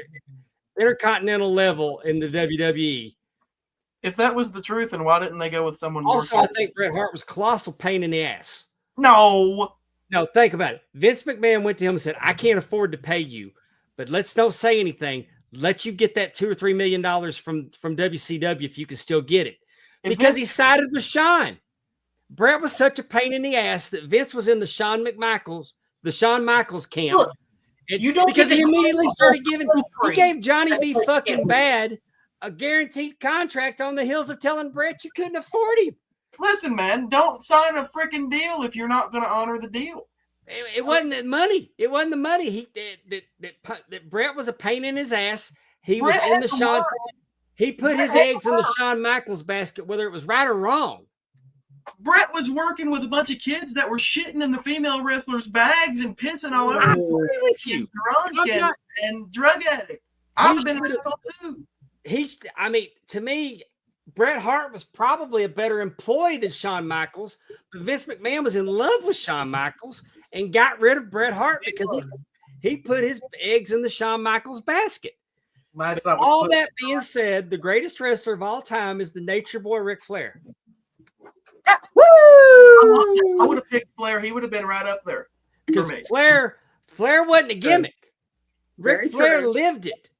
Intercontinental level in the WWE. If that was the truth, then why didn't they go with someone? Also, I think Bret Hart was a colossal pain in the ass. No, think about it. Vince McMahon went to him and said, "I can't afford to pay you, but let's don't say anything. Let you get that $2 or $3 million from WCW if you can still get it." Because he sided with Shawn. Bret was such a pain in the ass that Vince was in the Shawn Michaels camp. Look, because he immediately started he gave Johnny B. fucking Bad a guaranteed contract on the heels of telling Bret you couldn't afford him. Listen, man, don't sign a freaking deal if you're not going to honor the deal. It wasn't the money. It wasn't the money. That Bret was a pain in his ass. He was in the Shawn. He put his eggs in the Shawn Michaels basket, whether it was right or wrong. Brett was working with a bunch of kids that were shitting in the female wrestlers' bags and pissing all over. I agree with you. Drunk and drug addict. I've been an asshole too. I mean, to me, Bret Hart was probably a better employee than Shawn Michaels, but Vince McMahon was in love with Shawn Michaels and got rid of Bret Hart because he put his eggs in the Shawn Michaels basket. All that being said, the greatest wrestler of all time is the Nature Boy Ric Flair. Woo! I would have picked Flair. He would have been right up there. Because Flair wasn't a gimmick. Ric Flair lived it.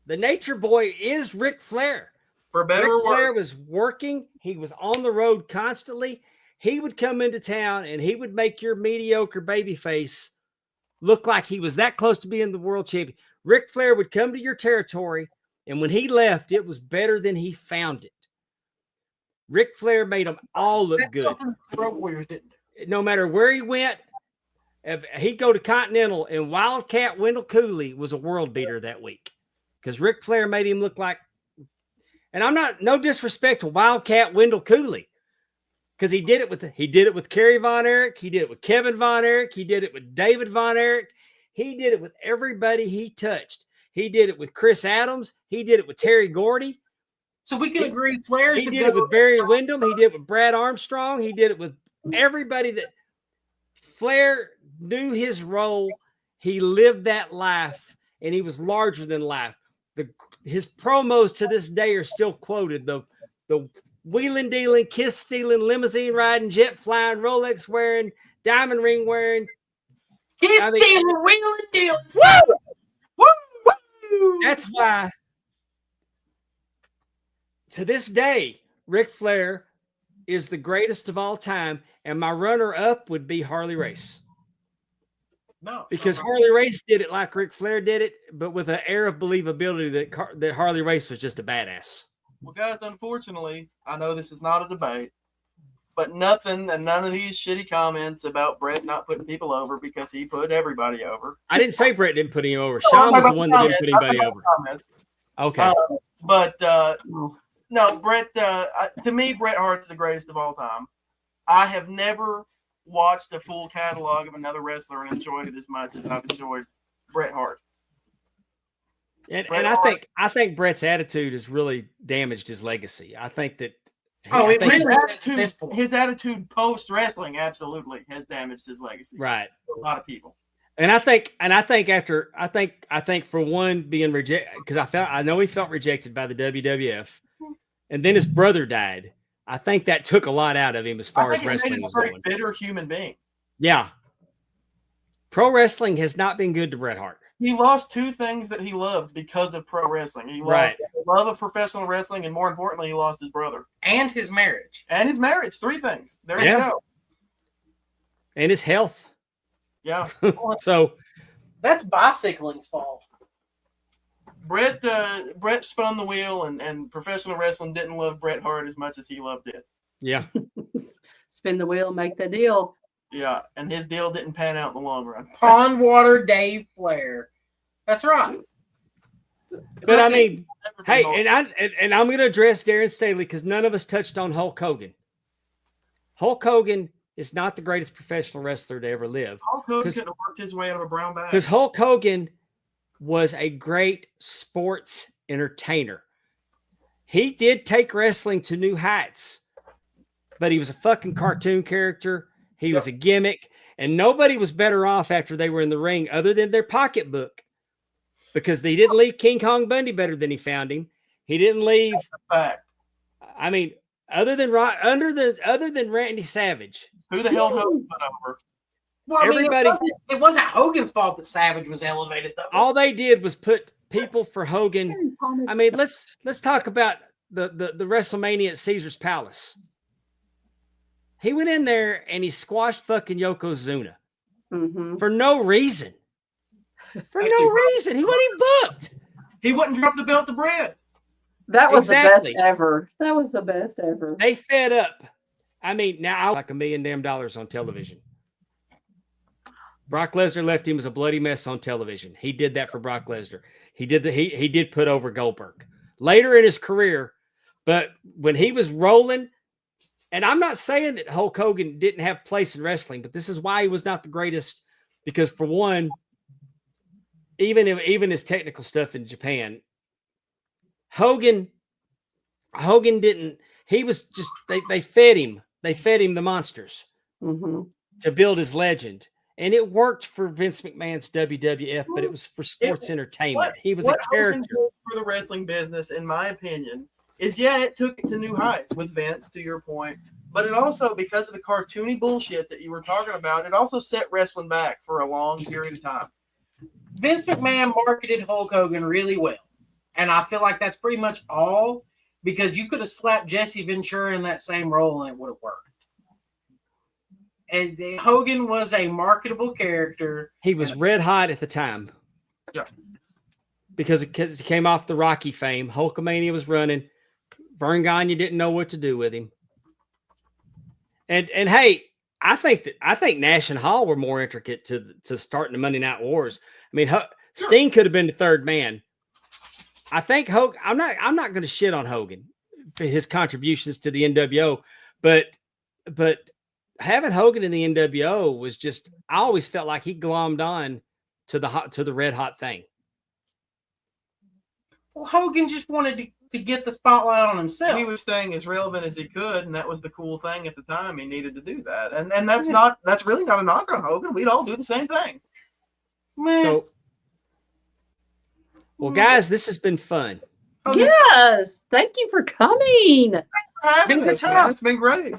The Nature Boy is Ric Flair. For better or worse. Flair was working. He was on the road constantly. He would come into town and he would make your mediocre babyface look like he was that close to being the world champion. Ric Flair would come to your territory, and when he left, it was better than he found it. Ric Flair made them all look good. No matter where he went, if he'd go to Continental, and Wildcat Wendell Cooley was a world beater that week because Ric Flair made him look like, and I'm not, no disrespect to Wildcat Wendell Cooley, because he did it with Kerry Von Erich, he did it with Kevin Von Erich, he did it with David Von Erich, he did it with everybody he touched. He did it with Chris Adams, he did it with Terry Gordy. So we can agree Flair's he did it with Barry Windham, he did it with Brad Armstrong, he did it with everybody that Flair knew his role. He lived that life, and he was larger than life. His promos to this day are still quoted. The wheeling, dealing, kiss stealing, limousine riding, jet flying, Rolex wearing, diamond ring wearing, kiss stealing, wheeling, dealing. Woo! Woo! Woo! That's why, to this day, Ric Flair is the greatest of all time, and my runner-up would be Harley Race. No, because Harley Race did it like Ric Flair did it, but with an air of believability that Harley Race was just a badass. Well, guys, unfortunately, I know this is not a debate, but none of these shitty comments about Brett not putting people over because he put everybody over. I didn't say Brett didn't put him over. Shawn was the one that didn't put anybody over. Comments. Okay. No, Brett, to me, Bret Hart's the greatest of all time. I have never watched a full catalog of another wrestler and enjoyed it as much as I've enjoyed Bret Hart. And I think Bret's attitude has really damaged his legacy. I think that his attitude post wrestling absolutely has damaged his legacy. Right. For a lot of people. And I think for one being rejected, because I know he felt rejected by the WWF, and then his brother died. I think that took a lot out of him as far as wrestling was going. Bitter human being. Yeah. Pro wrestling has not been good to Bret Hart. He lost two things that he loved because of pro wrestling. He lost the love of professional wrestling, and more importantly, he lost his brother. And his marriage. Three things. There you go. And his health. Yeah. So that's bicycling's fault. Brett spun the wheel, and professional wrestling didn't love Bret Hart as much as he loved it. Yeah. Spin the wheel, make the deal. Yeah, and his deal didn't pan out in the long run. Pondwater Dave Flair. That's right. But I mean, hey, and I'm going to address Darren Staley because none of us touched on Hulk Hogan. Hulk Hogan is not the greatest professional wrestler to ever live. Hulk Hogan could have worked his way out of a brown bag. Because Hulk Hogan was a great sports entertainer. He did take wrestling to new heights, but he was a fucking cartoon character. He was a gimmick, and nobody was better off after they were in the ring other than their pocketbook, because they didn't leave King Kong Bundy better than he found him. He didn't leave. I mean, other than Randy Savage, who the hell Hogan put over? Well, everybody. It wasn't Hogan's fault that Savage was elevated, though. All they did was put people for Hogan. I mean, let's talk about the WrestleMania at Caesar's Palace. He went in there and he squashed fucking Yokozuna for no reason. For no reason. He wasn't even booked. He wouldn't drop the belt to Brett. That was the best ever. That was the best ever. They fed up. I mean, now I like $1 million on television. Brock Lesnar left him as a bloody mess on television. He did that for Brock Lesnar. He did put over Goldberg later in his career, but when he was rolling, and I'm not saying that Hulk Hogan didn't have place in wrestling, but this is why he was not the greatest. Because for one, even his technical stuff in Japan, Hogan didn't. He was just they fed him. They fed him the monsters to build his legend. And it worked for Vince McMahon's WWF, but it was for sports entertainment. He was a character. Hogan did for the wrestling business, in my opinion, is it took it to new heights with Vince, to your point. But it also, because of the cartoony bullshit that you were talking about, it also set wrestling back for a long period of time. Vince McMahon marketed Hulk Hogan really well. And I feel like that's pretty much all, because you could have slapped Jesse Ventura in that same role and it would have worked. And Hogan was a marketable character. He was red hot at the time. Yeah. Because he came off the Rocky fame. Hulkamania was running. Vern Gagne didn't know what to do with him. And hey, I think Nash and Hall were more intricate to starting the Monday Night Wars. I mean, Sting could have been the third man. I think Hogan. I'm not going to shit on Hogan for his contributions to the NWO, but having Hogan in the NWO was just. I always felt like he glommed on to the red hot thing. Well, Hogan just wanted to get the spotlight on himself. He was staying as relevant as he could, and that was the cool thing at the time. He needed to do that, and that's really not a knock on Hogan. We'd all do the same thing. Man. So, well, guys, this has been fun. Yes, thank you for coming. It's been great.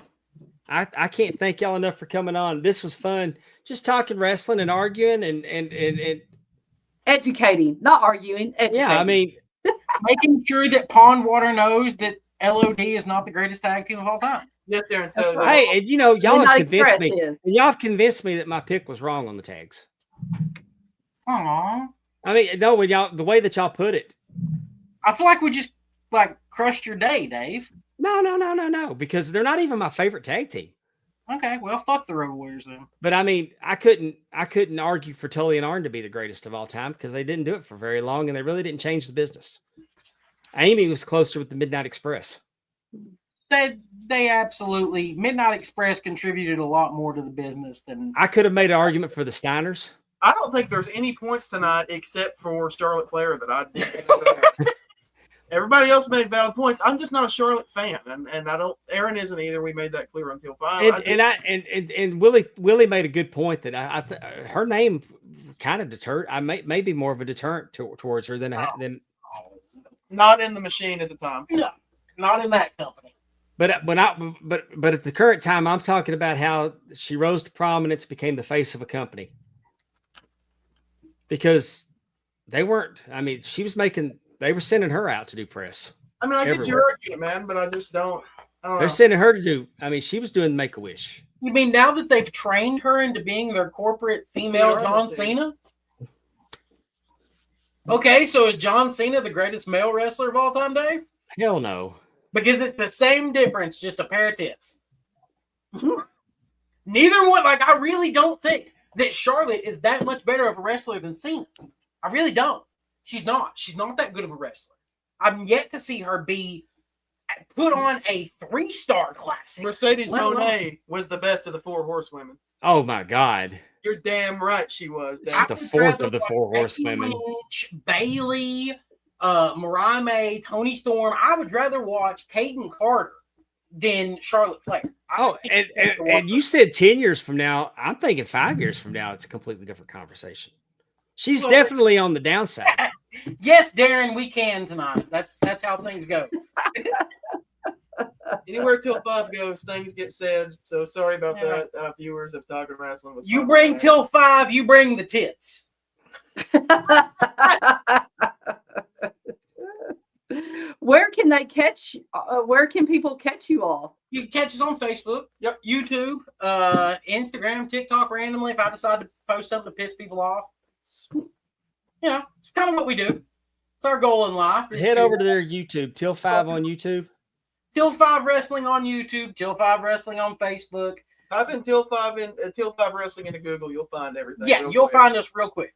I can't thank y'all enough for coming on. This was fun. Just talking wrestling and arguing and educating, not arguing. Educating. Yeah, I mean, making sure that Pondwater knows that LOD is not the greatest tag team of all time. Get there instead of hey, and y'all have convinced me. Is. Y'all have convinced me that my pick was wrong on the tags. Aww. I mean, no, when the way that y'all put it, I feel like we just crushed your day, Dave. No, because they're not even my favorite tag team. Okay, well, fuck the Road Warriors then. But I mean, I couldn't argue for Tully and Arn to be the greatest of all time because they didn't do it for very long and they really didn't change the business. Amy was closer with the Midnight Express. They absolutely, Midnight Express contributed a lot more to the business than I could have made an argument for the Steiners. I don't think there's any points tonight except for Charlotte Flair that I did. Everybody else made valid points. I'm just not a Charlotte fan, and I don't. Aaron isn't either. We made that clear until 5. And Willie made a good point that her name kind of deterred. I may be more of a deterrent towards her than not in the machine at the time. No, not in that company. But at the current time, I'm talking about how she rose to prominence, became the face of a company because they weren't. I mean, they were sending her out to do press. I mean, I get your argument, man, but I just don't. They're sending her to do. I mean, she was doing Make-A-Wish. You mean now that they've trained her into being their corporate female John Cena? Okay, so is John Cena the greatest male wrestler of all time, Dave? Hell no. Because it's the same difference, just a pair of tits. Neither one. I really don't think that Charlotte is that much better of a wrestler than Cena. I really don't. She's not. She's not that good of a wrestler. I'm yet to see her be put on a 3-star classic. Mercedes Moné was the best of the 4 horsewomen. Oh my God. You're damn right she was. She's the 4th of the 4 horsewomen. Bailey, Mariah May, Toni Storm. I would rather watch Kaden Carter than Charlotte Flair. And you said 10 years from now. I'm thinking 5 years from now, it's a completely different conversation. She's definitely on the downside. Yes, Darren, we can tonight. That's how things go. Anywhere till 5 goes, things get said. So sorry about that, viewers of Talking Rasslin. You bring till 5, you bring the tits. Where can they catch? Where can people catch you all? You can catch us on Facebook, YouTube, Instagram, TikTok randomly if I decide to post something to piss people off. It's kind of what we do. It's our goal in life. Head over to their YouTube, Till 5 on YouTube. Till 5 Wrestling on YouTube, Till 5 Wrestling on Facebook. Type in Till 5 Wrestling into Google. You'll find everything. Yeah, you'll find us real quick.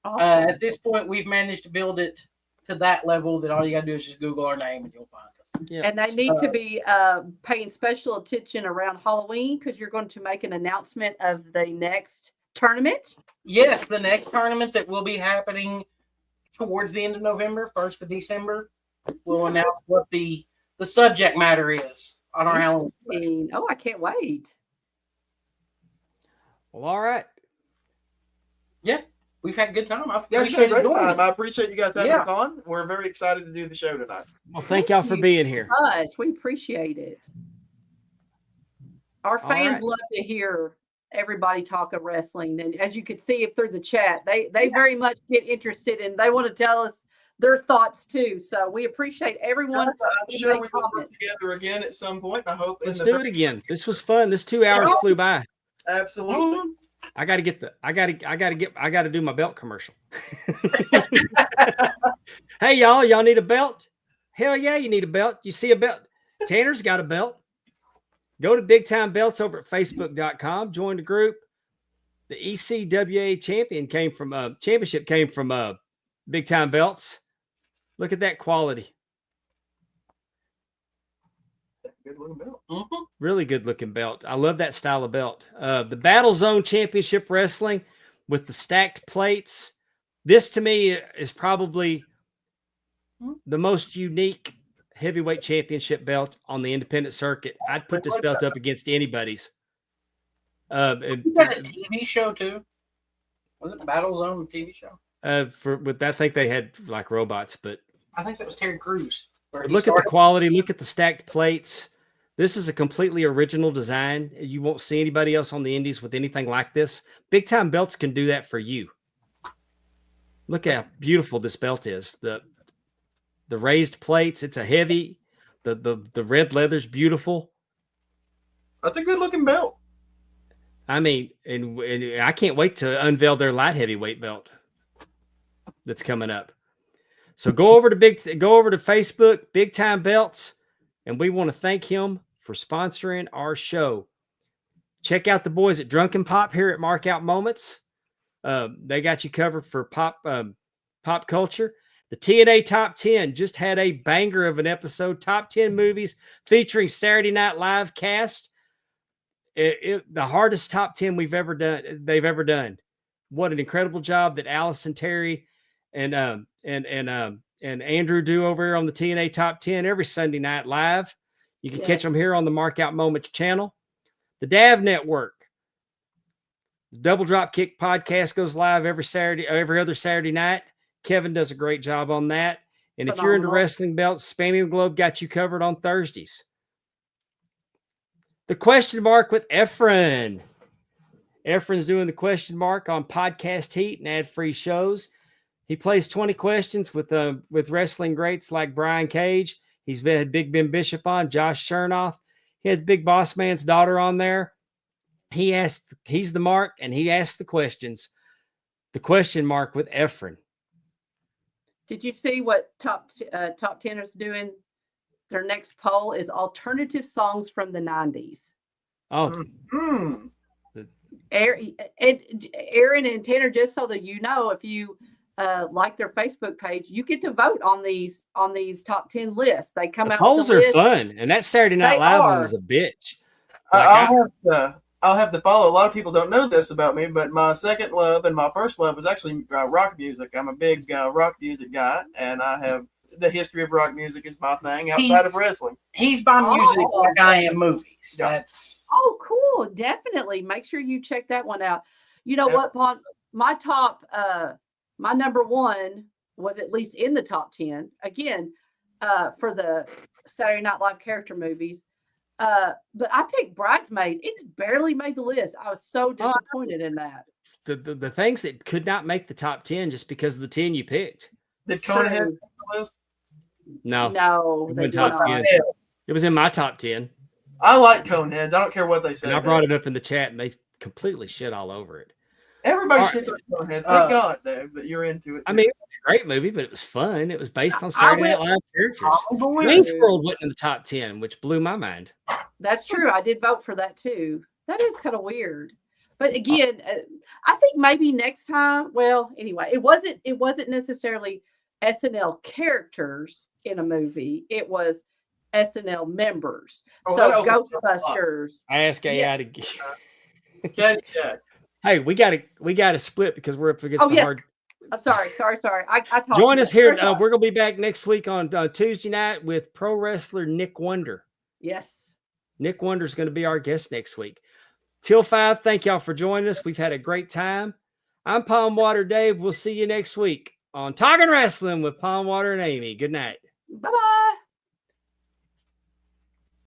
Awesome. At this point, we've managed to build it to that level that all you gotta do is just Google our name and you'll find us. Yeah. And they need to be paying special attention around Halloween because you're going to make an announcement of the next tournament. Yes, the next tournament that will be happening towards the end of November, 1st of December, we'll announce what the subject matter is on our Halloween. Oh, I can't wait. Well, all right. Yeah, we've had a good time. I Yeah, it's been a appreciate great time. it. I appreciate you guys having us on. We're very excited to do the show tonight. Well, thank y'all for being here. Much. We appreciate it. Our fans love to hear everybody talk of wrestling, and as you could see through the chat, they very much get interested and they want to tell us their thoughts too. So we appreciate everyone. I'm sure we will work together again at some point. I hope. Let's do it again. This was fun. This 2 hours flew by. Absolutely. I got to do my belt commercial. Hey, y'all need a belt? Hell yeah, you need a belt. You see a belt? Tanner's got a belt. Go to Big Time Belts over at Facebook.com. Join the group. The ECWA championship came from Big Time Belts. Look at that quality. Good looking belt. Really good looking belt. I love that style of belt. The Battle Zone Championship Wrestling with the stacked plates. This to me is probably the most unique heavyweight championship belt on the independent circuit. I'd put this belt up against anybody's. You had a TV show too. Was it Battle Zone TV show? I think they had like robots, but I think that was Terry Crews. Look at the quality. Look at the stacked plates. This is a completely original design. You won't see anybody else on the indies with anything like this. Big Time Belts can do that for you. Look how beautiful this belt is. The raised plates. It's a heavy. The red leather's beautiful. That's a good looking belt. I mean, and I can't wait to unveil their light heavyweight belt that's coming up. So go over to Facebook, Big Time Belts, and we want to thank him for sponsoring our show. Check out the boys at Drunken Pop here at Markout Moments. They got you covered for pop culture. The TNA Top 10 just had a banger of an episode. Top 10 movies featuring Saturday Night Live cast. The hardest top 10 they've ever done. What an incredible job that Allison, Terry, and Andrew do over here on the TNA Top 10 every Sunday night live. You can catch them here on the Markout Moments channel. The DAV Network. The Double Drop Kick podcast goes live every other Saturday night. Kevin does a great job on that. And if you're into wrestling belts, Spanning the Globe got you covered on Thursdays. The Question Mark with Efren. Efren's doing the Question Mark on Podcast Heat and ad-free shows. He plays 20 questions with wrestling greats like Brian Cage. He's had Big Ben Bishop on, Josh Chernoff. He had Big Boss Man's daughter on there. He's the mark, and he asks the questions. The Question Mark with Efren. Did you see what Top 10 is doing? Their next poll is alternative songs from the 90s. Oh. Aaron and Tanner, just so that you know, if you like their Facebook page, you get to vote on these top 10 lists. They come out. Polls are fun, and that Saturday Night Live one was a bitch. I'll have to follow. A lot of people don't know this about me, but my second love and my first love was actually rock music. I'm a big rock music guy, and I have the history of rock music is my thing outside of wrestling. He's by music like I am movies. Yeah. That's cool. Definitely make sure you check that one out. You know what, Pond? My number one was at least in the top 10 again for the Saturday Night Live character movies. But I picked Bridesmaid. It barely made the list. I was so disappointed in that. The things that could not make the top 10 just because of the 10 you picked. Did Conan have the list? No, it was top 10. It was in my top 10. I like Coneheads. I don't care what they say. And I brought it up in the chat, and they completely shit all over it. Everybody shits on Coneheads. Thank God, though, that you're into it. I mean, it was a great movie, but it was fun. It was based on Saturday Night Live characters. Wayne's World went in the top 10, which blew my mind. That's true. I did vote for that too. That is kind of weird. But again, I think maybe next time. Well, anyway, it wasn't necessarily SNL characters in a movie. It was SNL members. So Ghostbusters. I ask AI to Yeah. Hey, we got to split because we're up against the hard. I'm sorry. I talked. Join us here. We're gonna be back next week on Tuesday night with pro wrestler Nick Wonder. Yes. Nick Wonder is going to be our guest next week. Till 5, thank y'all for joining us. We've had a great time. I'm Pondwater Dave. We'll see you next week on Talking Rasslin with Pondwater and Amy. Good night. Bye-bye.